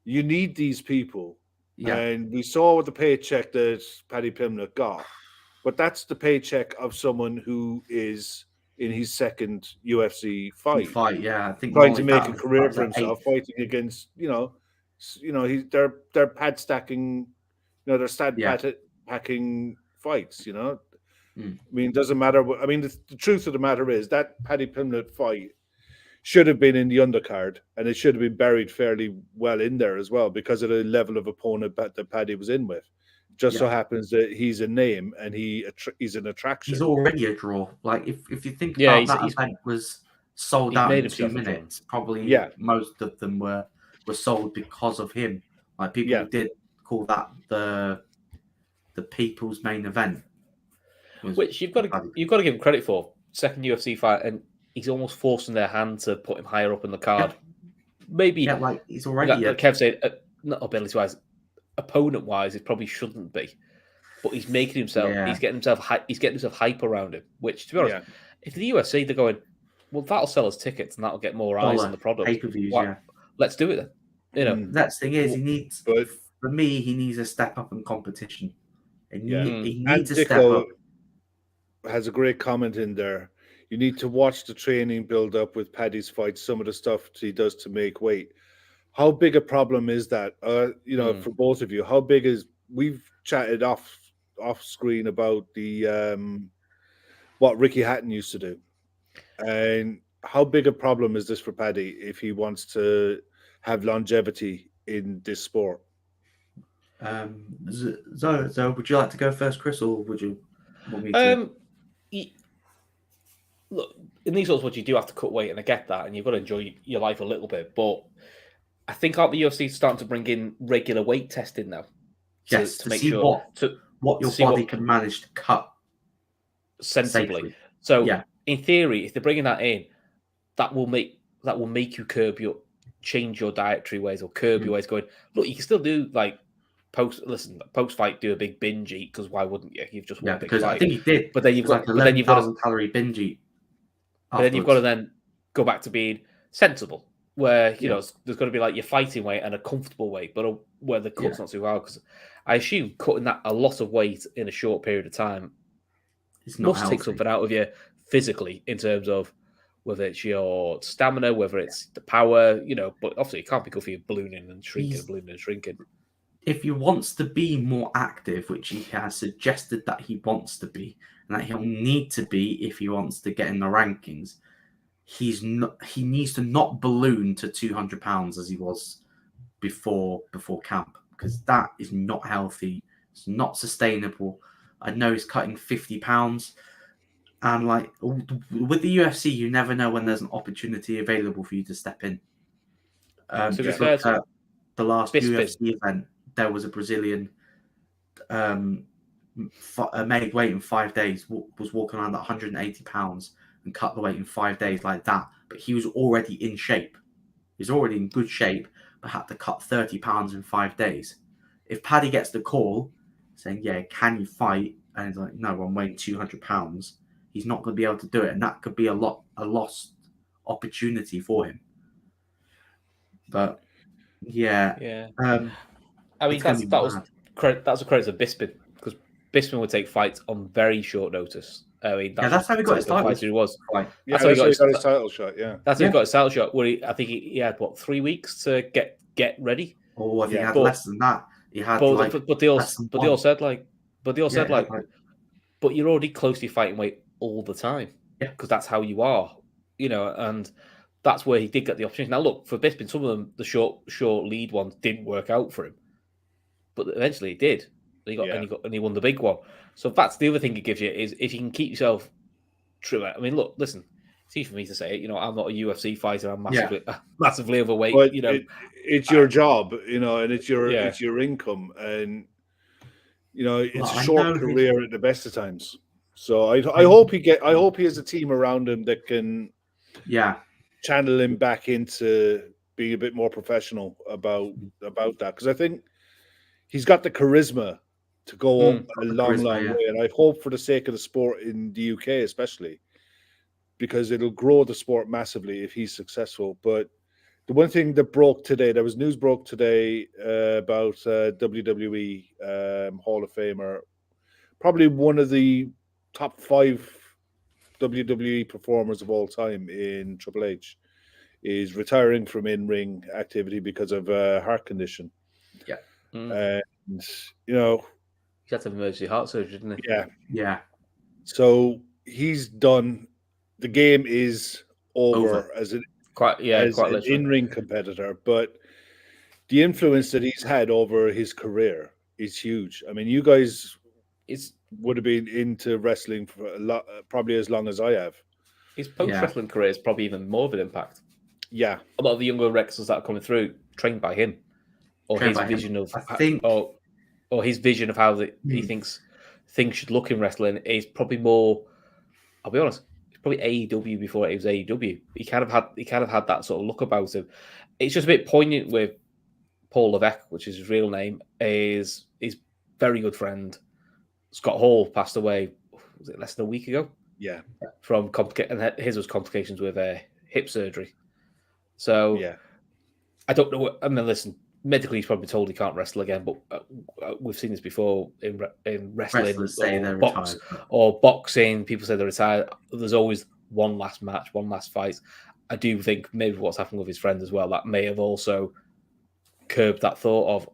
you need these people. Yeah. And we saw with the paycheck that Paddy Pimblett got, but that's the paycheck of someone who is in his second UFC fight. Yeah, I think trying to make a career for himself, fighting against they're pad stacking, they're stat packing fights. I mean, it doesn't matter. I mean, the truth of the matter is that Paddy Pimblett fight should have been in the undercard, and it should have been buried fairly well in there as well because of the level of opponent that Paddy was in with. Just so happens that he's a name and he's an attraction. He's already a draw. Like if you think about that event was sold out in 2 minutes, probably most of them were sold because of him. Like people did call that the people's main event. Which you've got to give him credit for. Second UFC fight, and he's almost forcing their hand to put him higher up in the card. Yeah. Maybe he's already. Like Kev said, not ability wise, opponent wise, it probably shouldn't be. But he's making himself. Yeah. He's getting himself hype around him. Which, to be honest, if the UFC they're going, well, that'll sell us tickets and that'll get more eyes on the product. Pay-per-views, let's do it then. That's the thing is, he needs. For me, he needs a step up in competition. He needs a step up. Has a great comment in there. You need to watch the training build up with Paddy's fights, some of the stuff he does to make weight. how big a problem is that? For both of you, how big is we've chatted off screen about the what Ricky Hatton used to do, and how big a problem is this for Paddy if he wants to have longevity in this sport? So would you like to go first, Chris, or would you want me to? Look, in these sorts, what you do have to cut weight, and I get that, and you've got to enjoy your life a little bit. But I think aren't the UFC starting to bring in regular weight testing now? Yes, to make see sure what your body can manage to cut sensibly. safely. So, Yeah. in theory, if they're bringing that in, that will make you change your dietary ways or curb your ways. Going, look, you can still do like post fight, do a big binge eat, because why wouldn't you? You've just won a big because fight. I think he did. But then you've got like 11,000 calorie binge eat. But then you've got to then go back to being sensible, where you know there's got to be like your fighting weight and a comfortable weight, but where the cut's not too hard. Because I assume cutting that a lot of weight in a short period of time must take something out of you physically in terms of whether it's your stamina, whether it's the power, But obviously, it can't be good for you ballooning and shrinking. If he wants to be more active, which he has suggested that he wants to be, and that he'll need to be if he wants to get in the rankings, he needs to not balloon to 200 pounds as he was before camp, because that is not healthy. It's not sustainable. I know he's cutting 50 pounds, and like with the UFC, you never know when there's an opportunity available for you to step in. To be just fair look at the last Bisping. UFC event. There was a Brazilian made weight in 5 days, was walking around at 180 pounds and cut the weight in 5 days like that. But he was already in shape. He's already in good shape, but had to cut 30 pounds in 5 days. If Paddy gets the call saying, yeah, can you fight? And he's like, no, I'm weighing 200 pounds. He's not going to be able to do it. And that could be a lost opportunity for him. But yeah. I mean, that's a credit to Bisping, because Bisping would take fights on very short notice. I mean, that's how he got his title. He was. That's how he got his title shot. Yeah, that's how he got his title shot. Where I think he had 3 weeks to get ready. Oh, I think he had less than that. He had but they all said but you're already close to your fighting weight all the time. Yeah, because that's how you are, and that's where he did get the opportunity. Now, look, for Bisping, some of them, the short lead ones didn't work out for him, but eventually he did. And he won the big one. So that's the other thing it gives you, is if you can keep yourself true. I mean, look, listen, it's easy for me to say it. I'm not a UFC fighter. I'm massively overweight. But it's your job, and it's your income, and it's a short career at the best of times. So I hope he has a team around him that can channel him back into being a bit more professional about that, because I think he's got the charisma to go a long way, and I hope for the sake of the sport in the UK especially, because it'll grow the sport massively if he's successful. But the one thing that there was news broke today about WWE Hall of Famer, probably one of the top 5 WWE performers of all time in Triple H, is retiring from in-ring activity because of a heart condition. Yeah. And, he had to have emergency heart surgery, didn't he? Yeah. So he's done. The game is over as an in-ring competitor, but the influence that he's had over his career is huge. I mean, you guys would have been into wrestling for a lot, probably as long as I have. His post-wrestling career is probably even more of an impact. Yeah. A lot of the younger wrestlers that are coming through trained by him, or his vision of, or his vision of how he thinks things should look in wrestling is probably more. I'll be honest, it's probably AEW before it was AEW. He kind of had that sort of look about him. It's just a bit poignant with Paul Levesque, which is his real name, is his very good friend Scott Hall passed away. Was it less than a week ago? Yeah, from his was complications with hip surgery. So I don't know. I mean, listen, medically he's probably told he can't wrestle again, but we've seen this before in wrestling or boxing. People say they're retired. There's always one last match, one last fight. I do think maybe what's happened with his friend as well, that may have also curbed that thought of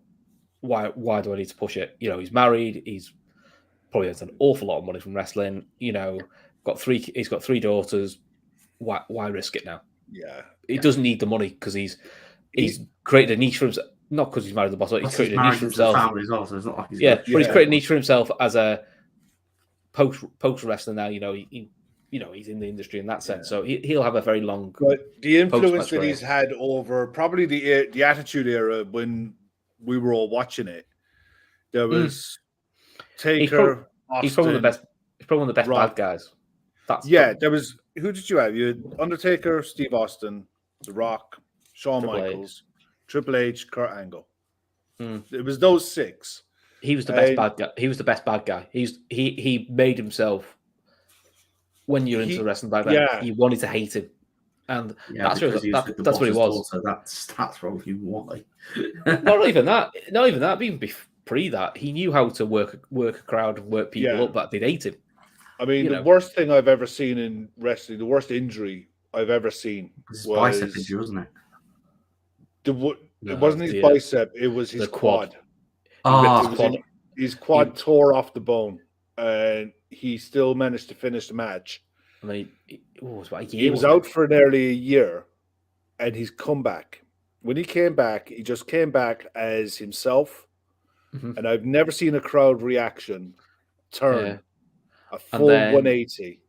why do I need to push it? You know, he's married. He's probably has an awful lot of money from wrestling. You know, he's got 3 daughters. Why risk it now? Yeah. He doesn't need the money because he's created a niche for himself. Not because he's married the boss, but he's created a niche for himself. Family as well, so it's not like he's but he's created a niche for himself as a post wrestler now. You know, he's in the industry in that sense, so he'll have a very long. But the influence that he's had over probably the Attitude Era when we were all watching it, there was Taker. He's probably the best. He's probably one of the best Rock. bad guys. There was. Who did you have? You had Undertaker, Steve Austin, The Rock, Shawn Michaels, Triple H, Kurt Angle. It was those 6. He was the best bad guy. He was the best bad guy. He made himself. When you're into wrestling back then, you wanted to hate him, and that's what he was. So that's probably why. Not even that. Not even that. Even pre that, he knew how to work a crowd and work people up that did hate him. I mean, the worst thing I've ever seen in wrestling, the worst injury I've ever seen was bicep injury, wasn't it? It wasn't his bicep; it was his quad. His quad tore off the bone, and he still managed to finish the match. I mean, it was about a year. He was out for nearly a year, and he's come back. When he came back, he just came back as himself, and I've never seen a crowd reaction turn a full 180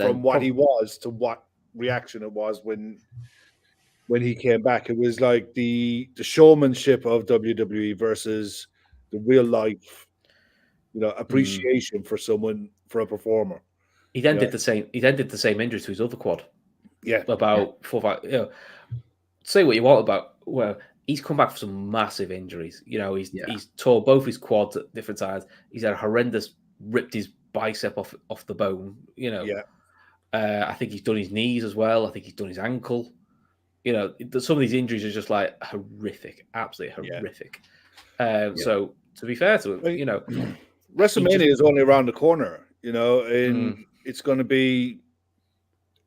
from what he was to what reaction it was when he came back. It was like the showmanship of WWE versus the real life, appreciation for a performer. He then did the same. He then did the same injury to his other quad. Yeah, about 4 or 5. Say what you want about. Well, he's come back from some massive injuries. He's tore both his quads at different times. He's had a horrendous, ripped his bicep off the bone. I think he's done his knees as well. I think he's done his ankle. Some of these injuries are just like horrific, absolutely horrific. So to be fair to him, WrestleMania is only around the corner. And it's going to be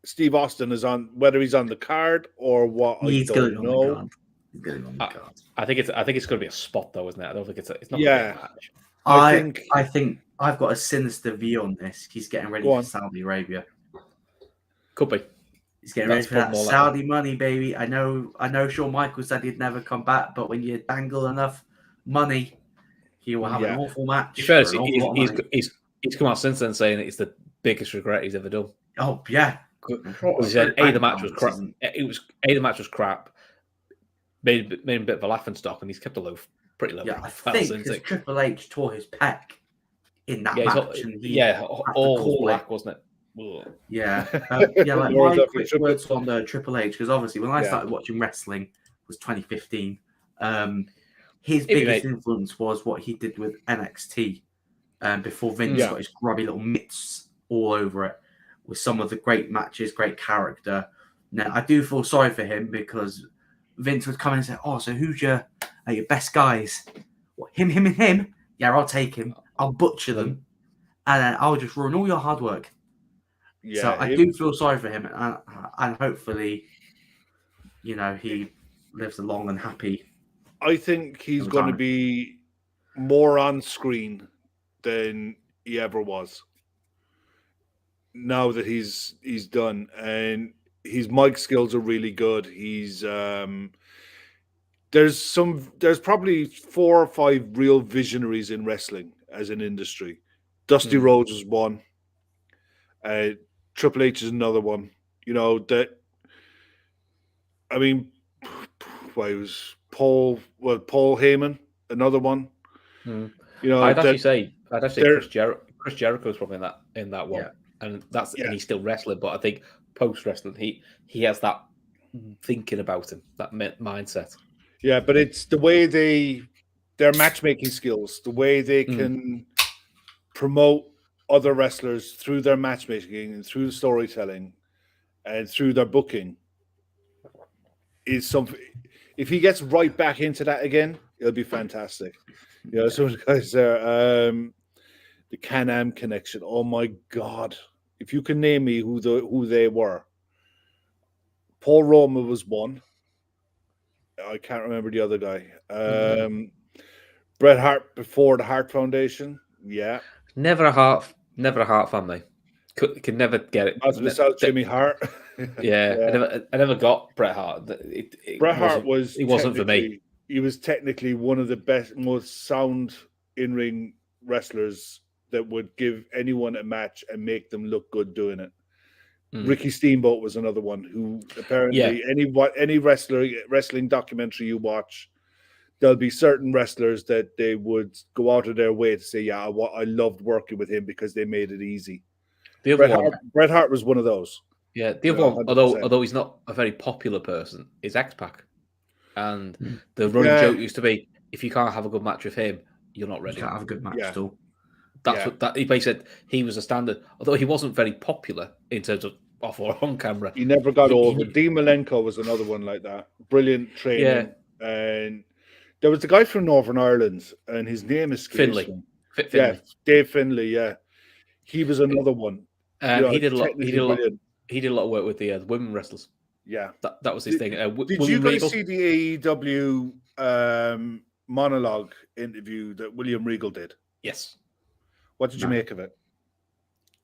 Steve Austin is on, whether he's on the card or what. I don't know. He's getting on the card. I think it's going to be a spot though, isn't it? I don't think it's not. Yeah, I think I've got a sinister view on this. He's getting ready for Saudi Arabia. Could be. He's getting ready for that Saudi money, baby. I know. Shawn Michaels said he'd never come back, but when you dangle enough money, he will have an awful match. He's come out since then saying it's the biggest regret he's ever done. Oh yeah, he said the match was crap. The match was crap. Made him a bit of a laughing stock, and he's kept a pretty low. Yeah, I think because Triple H tore his pec in that match. All black, wasn't it? Ugh. Yeah, like my quick words on the Triple H, because obviously when I started watching wrestling was 2015. His biggest influence was what he did with NXT before Vince got his grubby little mitts all over it with some of the great matches, great character. Now I do feel sorry for him because Vince would come in and say, "Oh, so who's your best guys? What, him, and him? Yeah, I'll take him. I'll butcher them, and then I'll just ruin all your hard work." Yeah, so I do feel sorry for him, and hopefully, he lives a long and happy. I think he's going to be more on screen than he ever was. Now that he's done, and his mic skills are really good. He's there's probably 4 or 5 real visionaries in wrestling as an industry. Dusty Rhodes is one. Triple H is another one. Was Paul Heyman another one? I'd actually say Chris Jericho is probably in that one, and and he's still wrestling. But I think post wrestling, he has that thinking about him, that mindset. Yeah, but it's the way their matchmaking skills, the way they can promote other wrestlers through their matchmaking and through the storytelling and through their booking is something. If he gets right back into that again, it'll be fantastic. Some of the guys there, the Can-Am connection. Oh my God! If you can name me who they were, Paul Roma was one. I can't remember the other guy. Bret Hart before the Hart Foundation. Yeah. Never a Hart fan, mate. Could never get it. As without Jimmy Hart. Yeah, I never got Bret Hart. Bret Hart was It wasn't for me. He was technically one of the best, most sound in-ring wrestlers that would give anyone a match and make them look good doing it. Ricky Steamboat was another one who apparently any wrestling documentary you watch, there'll be certain wrestlers that they would go out of their way to say, yeah, I loved working with him because they made it easy. The other Bret Hart was one of those. Yeah, the other one, although he's not a very popular person, is X-Pac. And the running joke used to be, if you can't have a good match with him, you're not ready. You can't have a good match at all. That's what he basically said. He was a standard, although he wasn't very popular in terms of off or on camera. He never got over. Dean Malenko was another one like that. Brilliant training. Yeah. And there was the guy from Northern Ireland, and his name is Finlay. Yeah, Dave Finlay. Yeah, he was another one. He did a lot. He did a lot of work with the women wrestlers. Yeah, that was his thing. Did you guys see the AEW monologue interview that William Regal did? Yes. What did you make of it?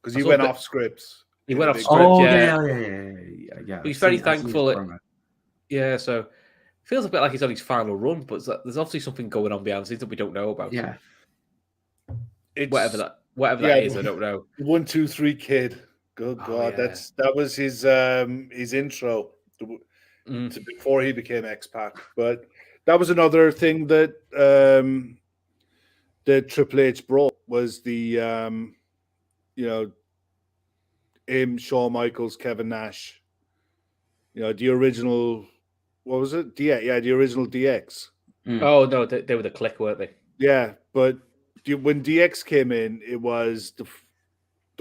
Because he went off scripts. He went off script. Oh yeah. He's very thankful. Yeah, so feels a bit like he's on his final run, but there's obviously something going on behind the scenes that we don't know about. Yeah. Whatever that is, I don't know. 1, 2, 3 kid. Good God, that was his intro to before he became X-Pac. But that was another thing that Triple H brought was the him, Shawn Michaels, Kevin Nash. The original. What was it? The original DX. Oh no, they were the Click, weren't they? Yeah, but when DX came in, it was the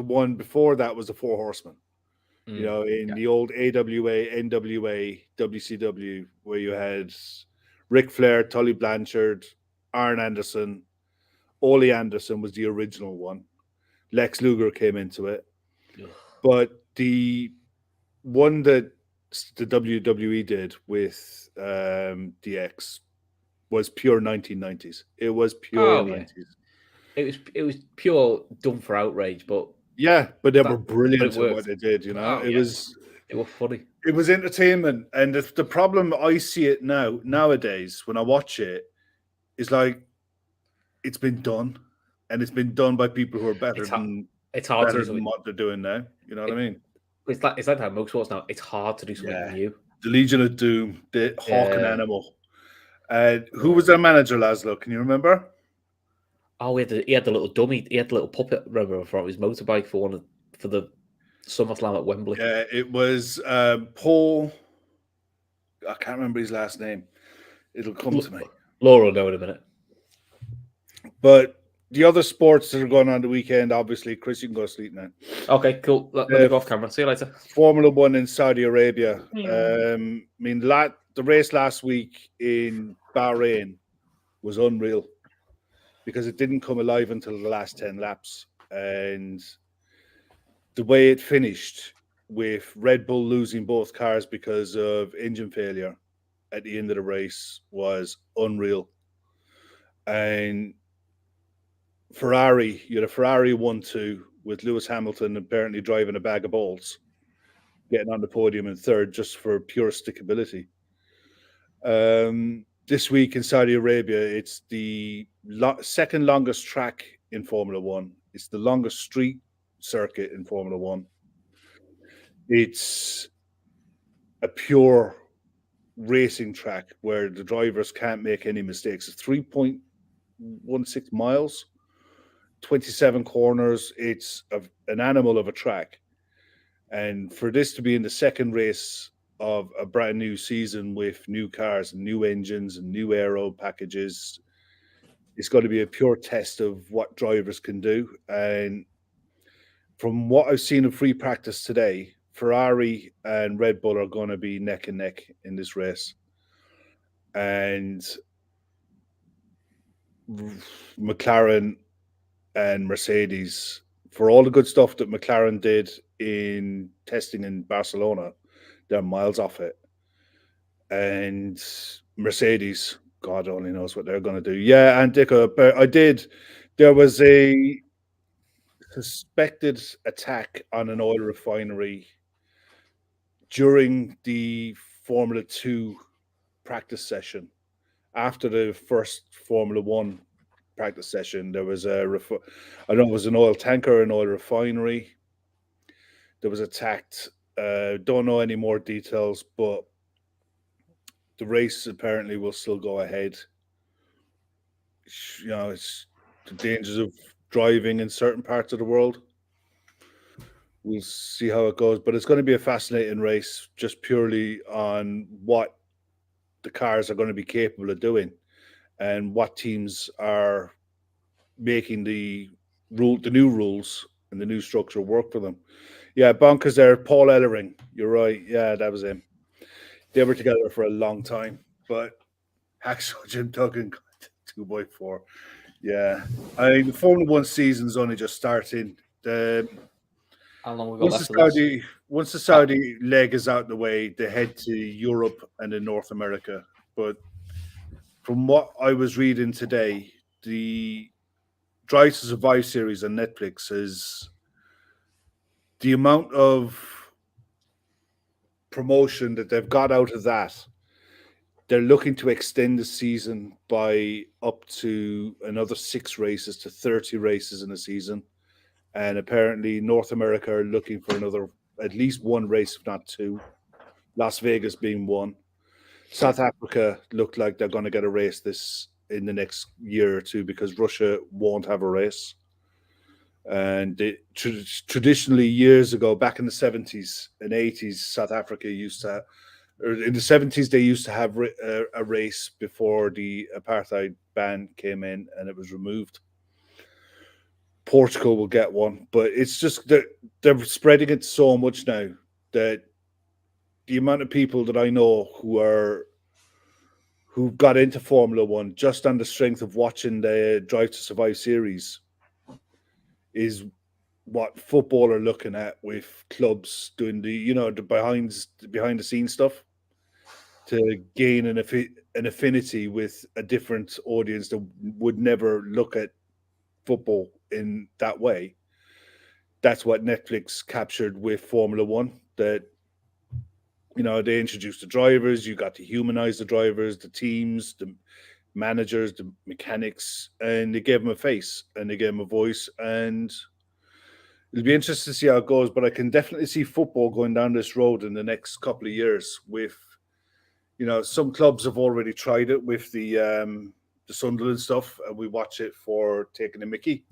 one before that was the Four Horsemen. The old AWA, NWA, WCW, where you had Ric Flair, Tully Blanchard, Arn Anderson, Ole Anderson was the original one. Lex Luger came into it. Ugh. But the one that the WWE did with DX was pure 1990s. It was pure 90s. It was pure done for outrage, but but they were brilliant at what they did. It was funny. It was entertainment, and the problem I see it nowadays when I watch it is like it's been done, and it's been done by people who are better than what they're doing now. You know what I mean? It's like how most sports now. It's hard to do something new. The Legion of Doom, the Hawk and Animal. Who was their manager, Laszlo? Can you remember? Oh, he had the little dummy. He had the little puppet, remember, from his motorbike for the SummerSlam at Wembley. Yeah, it was Paul. I can't remember his last name. It'll come to me. Laura will know in a minute. But the other sports that are going on the weekend, obviously, Chris, you can go to sleep now. Okay, cool. Let me go off camera. See you later. Formula One in Saudi Arabia. The race last week in Bahrain was unreal because it didn't come alive until the last 10 laps. And the way it finished with Red Bull losing both cars because of engine failure at the end of the race was unreal. And Ferrari, you had a Ferrari 1-2 with Lewis Hamilton apparently driving a bag of balls, getting on the podium in third just for pure stickability. This week in Saudi Arabia, it's the second longest track in Formula One. It's the longest street circuit in Formula One. It's a pure racing track where the drivers can't make any mistakes. It's 3.16 miles, 27 corners. It's an animal of a track. And for this to be in the second race of a brand new season with new cars and new engines and new aero packages, it's got to be a pure test of what drivers can do. And from what I've seen of free practice today, Ferrari and Red Bull are going to be neck and neck in this race. And McLaren and Mercedes, for all the good stuff that McLaren did in testing in Barcelona, they're miles off it. And Mercedes, God only knows what they're going to do. Yeah, and Dico, but there was a suspected attack on an oil refinery during the Formula 2 practice session. After the first Formula 1 practice session, there was I don't know, it was an oil tanker, an oil refinery that was attacked. Don't know any more details, but the race apparently will still go ahead. You know, it's the dangers of driving in certain parts of the world. We'll see how it goes, but it's going to be a fascinating race just purely on what the cars are going to be capable of doing and what teams are making the new rules and the new structure work for them. Yeah, bonkers there. Paul Ellering. You're right. Yeah, that was him. They were together for a long time, but Hacksaw Jim Duggan got 2x4. Yeah, I mean the Formula 1 season's only just starting. How long we got left of this? Once the Saudi leg is out the way, they head to Europe and then North America. But from what I was reading today, the Drive to Survive series on Netflix is the amount of promotion that they've got out of that. They're looking to extend the season by up to another 6 races to 30 races in a season. And apparently North America are looking for another, at least one race, if not 2. Las Vegas being one. South Africa looked like they're going to get a race this in the next year or 2 because Russia won't have a race. And traditionally, years ago, back in the 70s and 80s, South Africa used to, or in the 70s, they used to have a race before the apartheid ban came in and it was removed. Portugal will get one, but it's just that they're spreading it so much now that the amount of people that I know who got into Formula 1 just on the strength of watching the Drive to Survive series is what football are looking at with clubs doing the behind the scenes stuff to gain an affinity with a different audience that would never look at football in that way. That's what Netflix captured with Formula 1, that they introduced the drivers, you got to humanize the drivers, the teams, the managers, the mechanics, and they gave them a face and they gave them a voice, and it'll be interesting to see how it goes, but I can definitely see football going down this road in the next couple of years with, some clubs have already tried it with the Sunderland stuff, and we watch it for taking a mickey.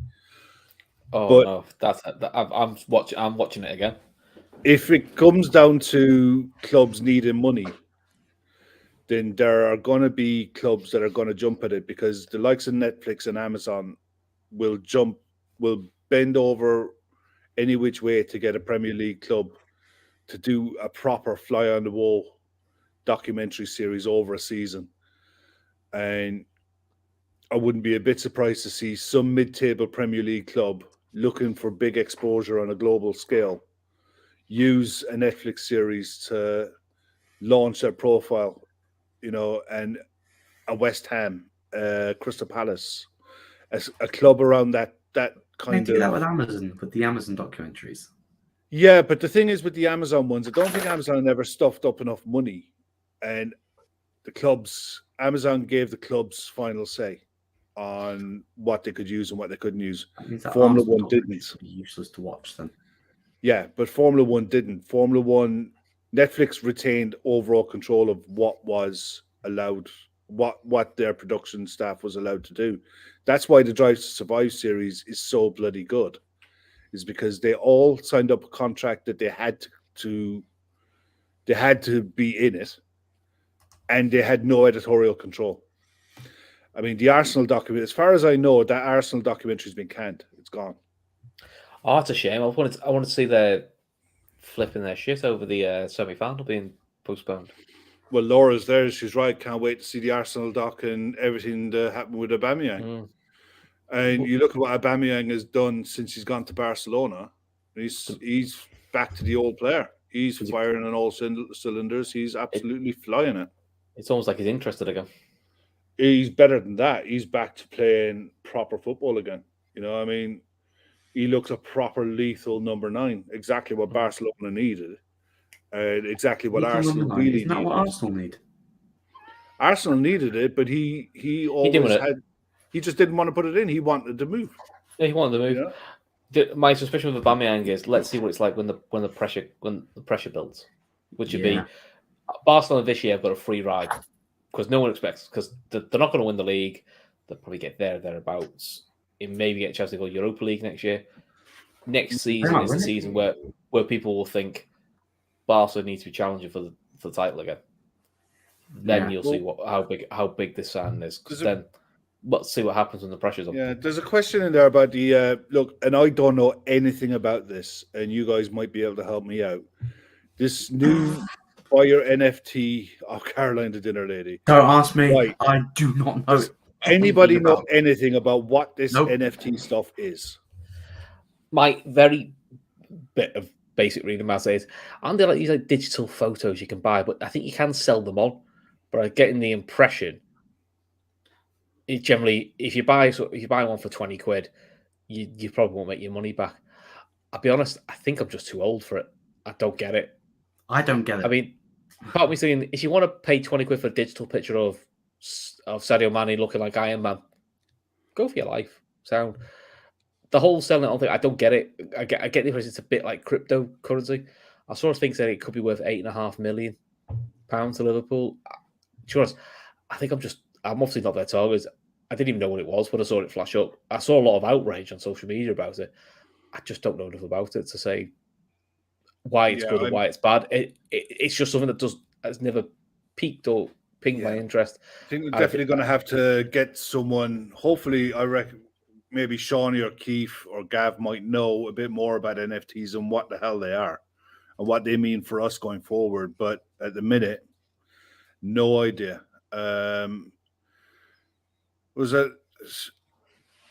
Oh, but no, I'm watching it again. If it comes down to clubs needing money, then there are going to be clubs that are going to jump at it because the likes of Netflix and Amazon will bend over any which way to get a Premier League club to do a proper fly on the wall documentary series over a season. And I wouldn't be a bit surprised to see some mid-table Premier League club looking for big exposure on a global scale use a Netflix series to launch their profile, and a West Ham, Crystal Palace, as a club around that kind of. They do that with Amazon, with the Amazon documentaries. Yeah, but the thing is with the Amazon ones, I don't think Amazon ever stuffed up enough money, and Amazon gave the clubs final say on what they could use and what they couldn't use. Formula 1 didn't. Be useless to watch then. Yeah, but Formula 1 didn't. Formula 1, Netflix retained overall control of what was allowed, what their production staff was allowed to do. That's why the Drive to Survive series is so bloody good, is because they all signed up a contract that they had to be in it, and they had no editorial control. I mean, the Arsenal document, as far as I know, that Arsenal documentary has been canned. It's gone. Oh, it's a shame. I want to see their flipping their shit over the semi-final being postponed. Well, Laura's there. She's right. Can't wait to see the Arsenal doc and everything that happened with Aubameyang. And you look at what Aubameyang has done since he's gone to Barcelona. He's back to the old player. He's firing on all cylinders. He's absolutely flying it. It's almost like he's interested again. He's better than that. He's back to playing proper football again. You know, I mean, he looks a proper lethal number 9, exactly what Barcelona needed, and exactly what Arsenal really Isn't that needed. what Arsenal need? Arsenal needed it, but he always had. He just didn't want to put it in. He wanted to move. Yeah, he wanted to move. You know? My suspicion with Aubameyang is let's see what it's like when the pressure builds, which would be Barcelona this year have got a free ride because no one expects because they're not going to win the league. They'll probably get thereabouts. It maybe get a chance to go Europa League next year. Next season is the season where people will think Barcelona needs to be challenging for the title again. Then you'll see how big this sign is. Because then let's see what happens when the pressure's on. Yeah, there's a question in there about the look, and I don't know anything about this, and you guys might be able to help me out. This new buy your NFT of Caroline the Dinner Lady. Don't ask me. Right. I do not know. Does anybody know anything about what this NFT stuff is? My very bit of basic reading math says, aren't there like these like digital photos you can buy, but I think you can sell them on. But I'm getting the impression it generally, if you buy one for 20 quid, you probably won't make your money back. I'll be honest, I think I'm just too old for it. I don't get it. I don't get it. I mean, part of me saying, if you want to pay 20 quid for a digital picture of Sadio Mane looking like Iron Man, go for your life. Sound. The whole selling it on thing, I don't get it. I get the impression it's a bit like cryptocurrency. I sort of think that it could be worth £8.5 million to Liverpool. Sure, I think I'm obviously not their target. I didn't even know what it was when I saw it flash up. I saw a lot of outrage on social media about it. I just don't know enough about it to say why it's good or why it's bad. It's just something that has never piqued or pinged my interest. I think we're definitely going to have to get someone. Hopefully, I reckon maybe Shawnee or Keith or Gav might know a bit more about NFTs and what the hell they are and what they mean for us going forward. But at the minute, no idea. Was that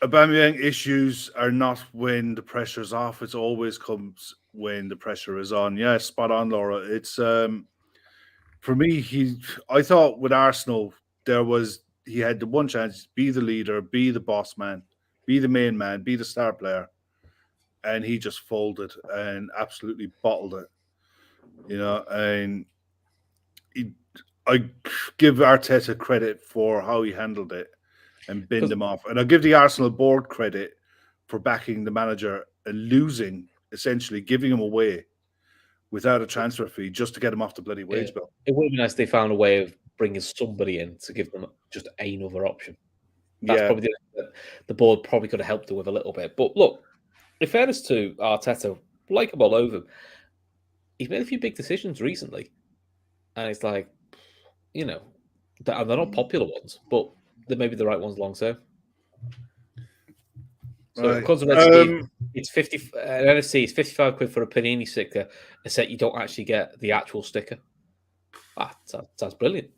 Aubameyang issues are not when the pressure's off. It always comes when the pressure is on. Yeah, spot on, Laura. It's for me. I thought with Arsenal he had the one chance: be the leader, be the boss man, be the main man, be the star player, and he just folded and absolutely bottled it. You know, and I give Arteta credit for how he handled it and binned him off. And I'll give the Arsenal board credit for backing the manager and losing, essentially giving him away without a transfer fee just to get him off the bloody wage bill. It would be nice if they found a way of bringing somebody in to give them just another option. That's probably the board probably could have helped them with a little bit. But look, in fairness to Arteta, like him all over, he's made a few big decisions recently. And it's like, you know, and they're not popular ones, but they may be the right ones long term. So because of it's 50 NFC, it's 55 quid for a Panini sticker, except you don't actually get the actual sticker. That's brilliant.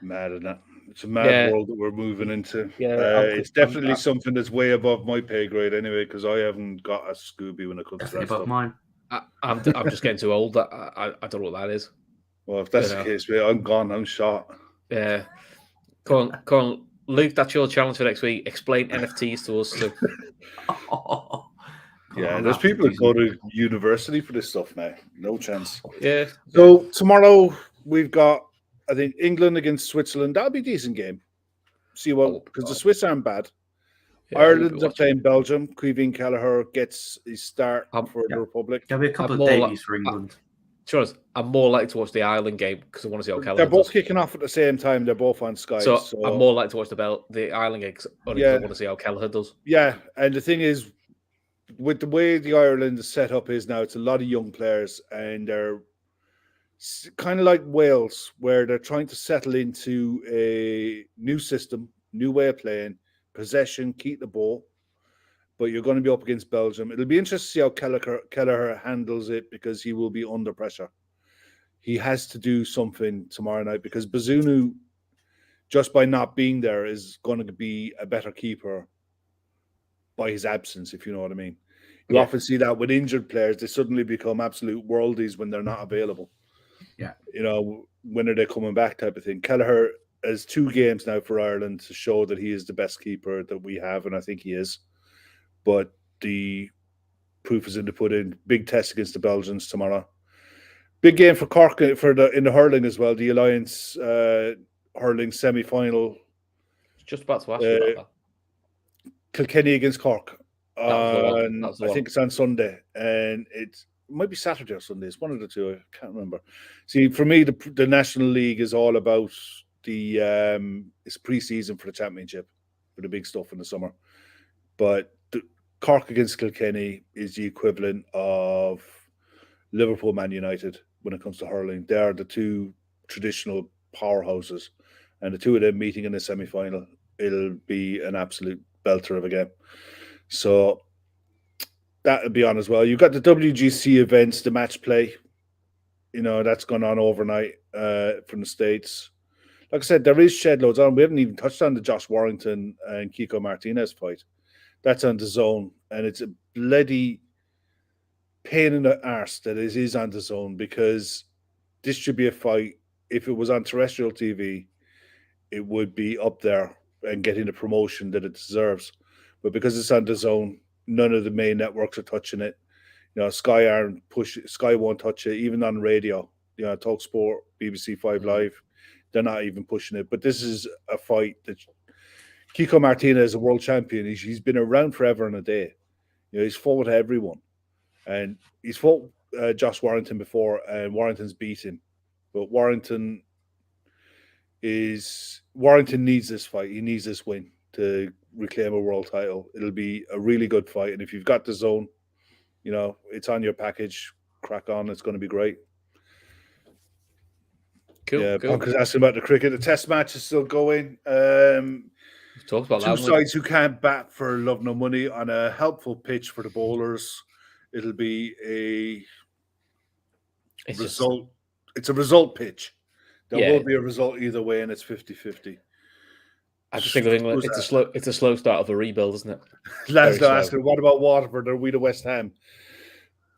Mad, isn't it? It's a mad world that we're moving into. Yeah, it's definitely something that's way above my pay grade anyway, because I haven't got a Scooby when it comes to that stuff. Mine. I'm just getting too old. I don't know what that is. Well, if that's the case, mate, I'm gone. I'm shot. Yeah. Come on, Luke. That's your challenge for next week. Explain NFTs to us too. There's people that go to university for this stuff now. No chance. Yeah. So tomorrow we've got, I think, England against Switzerland. That'll be a decent game. See what, because the Swiss aren't bad. Yeah, Ireland are playing Belgium. Caoimhín Kelleher gets his start for the Republic. There'll be a couple of days for England. I'm more likely to watch the Ireland game because I want to see how Kelleher They're both kicking off at the same time. They're both on Sky. So I'm more likely to watch the Ireland game because I want to see how Kelleher does. Yeah, and the thing is, with the way the Ireland setup is now, it's a lot of young players, and they're kind of like Wales, where they're trying to settle into a new system, new way of playing, possession, keep the ball. But you're going to be up against Belgium. It'll be interesting to see how Kelleher handles it because he will be under pressure. He has to do something tomorrow night because Bazunu, just by not being there, is going to be a better keeper by his absence, if you know what I mean. You often see that with injured players, they suddenly become absolute worldies when they're not available. Yeah. You know, when are they coming back type of thing. Kelleher has 2 games now for Ireland to show that he is the best keeper that we have, and I think he is. But the proof is in the pudding. Big test against the Belgians tomorrow. Big game for Cork for in the hurling as well. The Alliance hurling semi-final. Just about to ask you about that. Kilkenny against Cork. That was the one. That was the I one. think it's on Sunday, and it might be Saturday or Sunday. It's one of the two. I can't remember. See, for me, the National League is all about the it's pre-season for the championship, for the big stuff in the summer. But the Cork against Kilkenny is the equivalent of Liverpool, Man United when it comes to hurling. They are the 2 traditional powerhouses, and the 2 of them meeting in the semi-final, it'll be an absolute belter of a game. So that'll be on as well. You've got the WGC events, the match play. You know, that's gone on overnight from the States. Like I said, there is shed loads on. We haven't even touched on the Josh Warrington and Kiko Martinez fight. That's on the zone, and it's a bloody pain in the arse that it is on the zone, because this should be a fight. If it was on terrestrial TV, it would be up there and getting the promotion that it deserves. But because it's on the zone, none of the main networks are touching it. You know, Sky won't touch it, even on radio. You know, TalkSport, BBC 5 Live, they're not even pushing it. But this is a fight that Kiko Martinez is a world champion. He's been around forever and a day. You know, he's fought everyone. And he's fought Josh Warrington before, and Warrington's beat him. But Warrington needs this fight. He needs this win to reclaim a world title. It'll be a really good fight. And if you've got the zone, you know, it's on your package. Crack on. It's going to be great. Cool. Yeah, cool. Bunker's asking about the cricket. The test match is still going. We've talked about 2 sides who can't bat for love nor money on a helpful pitch for the bowlers. It'll be a result. It's a result pitch. There will be a result either way, and it's 50-50. I just think of England. It's a slow start of a rebuild, isn't it? Laszlo asking, what about Waterford? Are we the West Ham?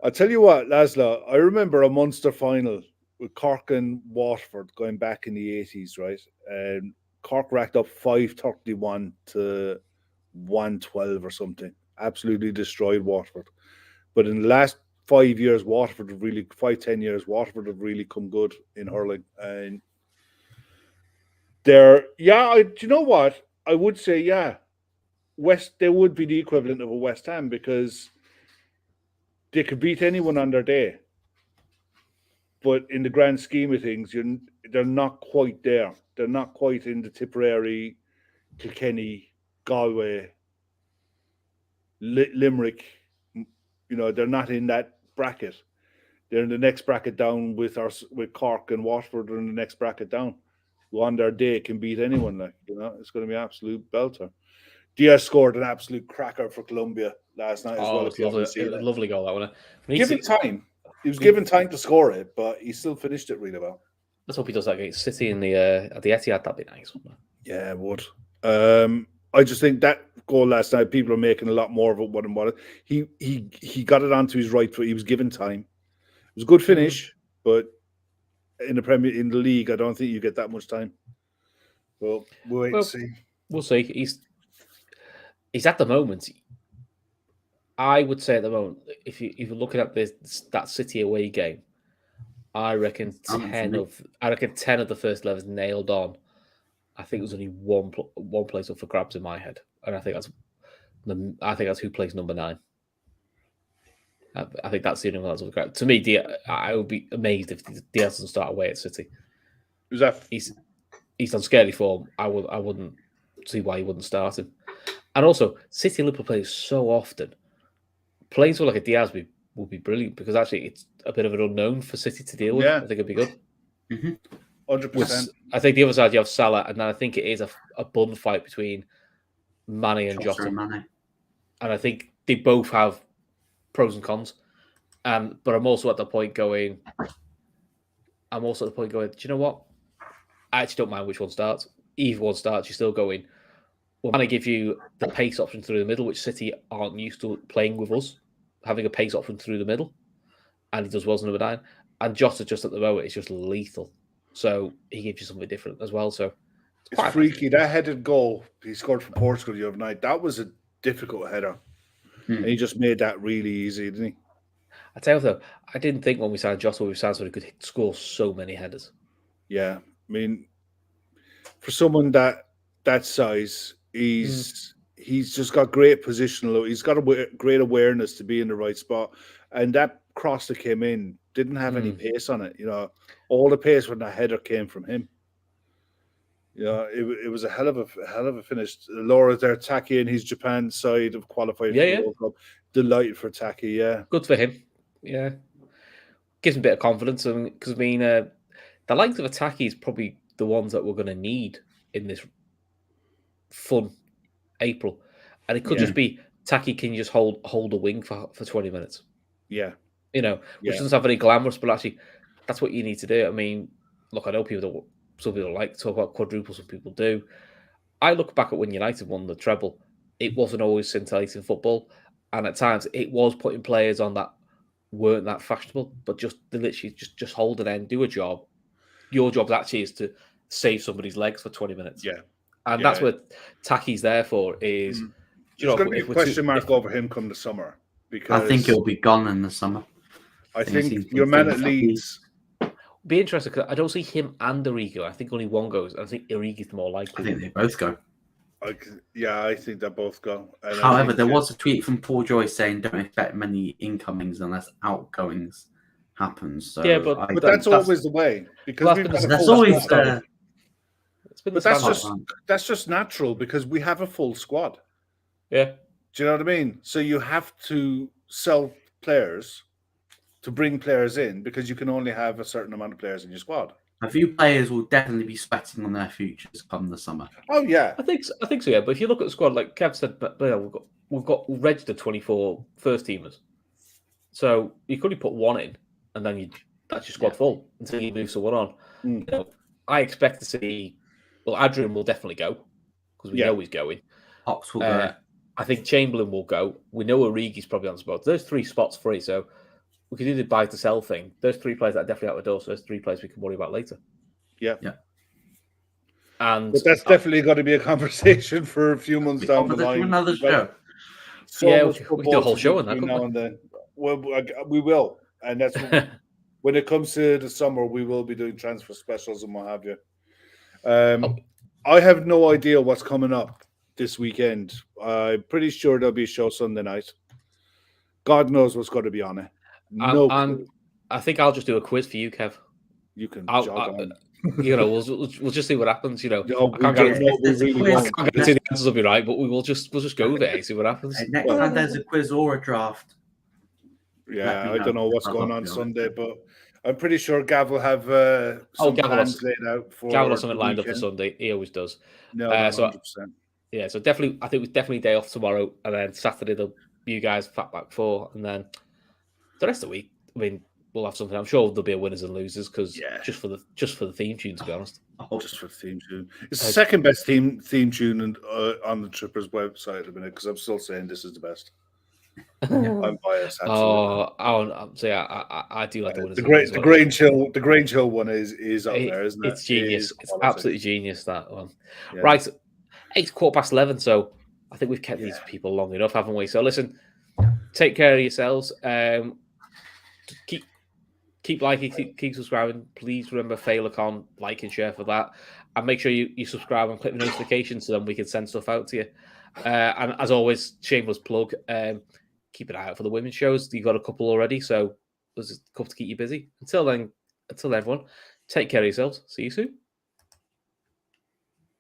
I'll tell you what, Laszlo, I remember a Munster final with Cork and Waterford going back in the 80s, right? And Cork racked up 531 to 112 or something. Absolutely destroyed Waterford. But in the last 5 years, 10 years, Waterford have really come good in hurling. And do you know what? I would say, they would be the equivalent of a West Ham, because they could beat anyone on their day. But in the grand scheme of things, they're not quite there. They're not quite in the Tipperary, Kilkenny, Galway, Limerick. You know, they're not in that bracket. They're in the next bracket down with Cork and Waterford are in the next bracket down. Who on their day can beat anyone. Like, you know, it's going to be an absolute belter. Diaz scored an absolute cracker for Colombia last night as well. It was a lovely goal, that one. Given time. He was given time to score it, but he still finished it really well. Let's hope he does that against City in at the Etihad. That'd be nice, wouldn't it? Yeah, it would. I just think that goal last night, people are making a lot more of it. What he got it onto his right foot. He was given time. It was a good finish, but in the league, I don't think you get that much time. Well, we'll wait and see. We'll see. He's at the moment. I would say at the moment, if you're looking at that City away game, I reckon 10 of the first 11 is nailed on. I think there's only one place up for grabs in my head, and I think that's who plays number 9. I think that's the only one that's up for grabs. To me, I would be amazed if Diaz doesn't start away at City. Who's that? He's on scary form. I wouldn't see why he wouldn't start him. And also, City and Liverpool play so often. Playing someone like a Diaz would be brilliant, because actually it's a bit of an unknown for City to deal with. I think it'd be good. 100%. I think the other side you have Salah, and then I think it is a bun fight between Mane and Jota. And I think they both have pros and cons. But I'm also at the point going, do you know what? I actually don't mind which one starts. Either one starts, you're still going, we're going to give you the pace option through the middle, which City aren't used to playing with us, having a pace option through the middle. And he does well as number 9. And Jota just at the moment is just lethal. So he gives you something different as well. So it's freaky. That headed goal he scored for Portugal the other night, that was a difficult header. And he just made that really easy, didn't he? I tell you though, I didn't think when we signed Jota, we signed somebody who could score so many headers. Yeah, I mean, for someone that size, he's just got great positional. He's got a great awareness to be in the right spot. And that cross that came in didn't have any pace on it. You know, all the pace when that header came from him. You know, it was a hell of a finish. Laura there, Taki in his Japan side of qualified for the World Cup. Delighted for Taki, yeah. Good for him. Yeah. Gives him a bit of confidence. Because, I mean, the likes of Taki is probably the ones that we're going to need in this fun April. And it could just be Taki can just hold a wing for 20 minutes. Yeah. You know, which doesn't have any glamorous, but actually that's what you need to do. I mean, look, I know some people like to talk about quadruples, some people do. I look back at when United won the treble, it wasn't always scintillating football. And at times it was putting players on that weren't that fashionable, but just literally just hold it in, do a job. Your job actually is to save somebody's legs for 20 minutes. Yeah. And that's what Taki's there for is... There's going to be a question mark over him come the summer. Because I think he'll be gone in the summer. I think your man at Leeds... Be interesting because I don't see him and Origi. I think only one goes. I think Origi's more likely. I think they both go. I think they both go. And however, there was a tweet from Paul Joyce saying don't expect many incomings unless outgoings happens. So yeah, but that's always the way because that's always but that's just natural because we have a full squad. Yeah, do you know what I mean? So you have to sell players to bring players in because you can only have a certain amount of players in your squad. A few players will definitely be sweating on their futures come the summer. Oh yeah, I think so. Yeah, but if you look at the squad, like Kev said, we've got registered 24 first teamers, so you could only put one in, and then that's your squad full until you move someone on. You know, I expect to see. Well, Adrian will definitely go because we know he's going. Ox will go. I think Chamberlain will go. We know Origi's probably on the spot. There's 3 spots free, so we can do the buy to sell thing. There's 3 players that are definitely out the door, so there's 3 players we can worry about later. Yeah. And but that's definitely got to be a conversation for a few months down the line. Another show. So we can do a whole show on that. Now and then. Well, we will, and that's when it comes to the summer, we will be doing transfer specials and what have you. I have no idea what's coming up this weekend. I'm pretty sure there'll be a show Sunday night. God knows what's going to be on it. And I think I'll just do a quiz for you, Kev. You can jog on. You know, we'll just see what happens. You know, I can't guarantee the answers will be right, but we'll just go with it and see what happens. Next time there's a quiz or a draft. Yeah, I don't know what's going on Sunday, but I'm pretty sure Gav will have some plans laid out for. Gav will have something lined up for Sunday. He always does. No, 100%. Yeah, so definitely, I think it's definitely day off tomorrow, and then Saturday you guys Fatback 4, and then the rest of the week. I mean, we'll have something. I'm sure there'll be a winners and losers because just for the theme tune, to be honest. Just for the theme tune, it's the second best theme tune on the Trippers website at the minute because I'm still saying this is the best. I'm biased. Absolutely. I do like the winners. The Grange Hill one is up there, isn't it? It's genius. It's absolutely genius, that one. Yeah. Right, it's 11:15, so I think we've kept these people long enough, haven't we? So listen, take care of yourselves. Keep liking, keep subscribing. Please remember Féileacáin, like and share for that, and make sure you subscribe and click the notifications so then we can send stuff out to you. And as always, shameless plug. Keep an eye out for the women's shows. You've got a couple already, so there's a couple to keep you busy. Until then, everyone, take care of yourselves. See you soon.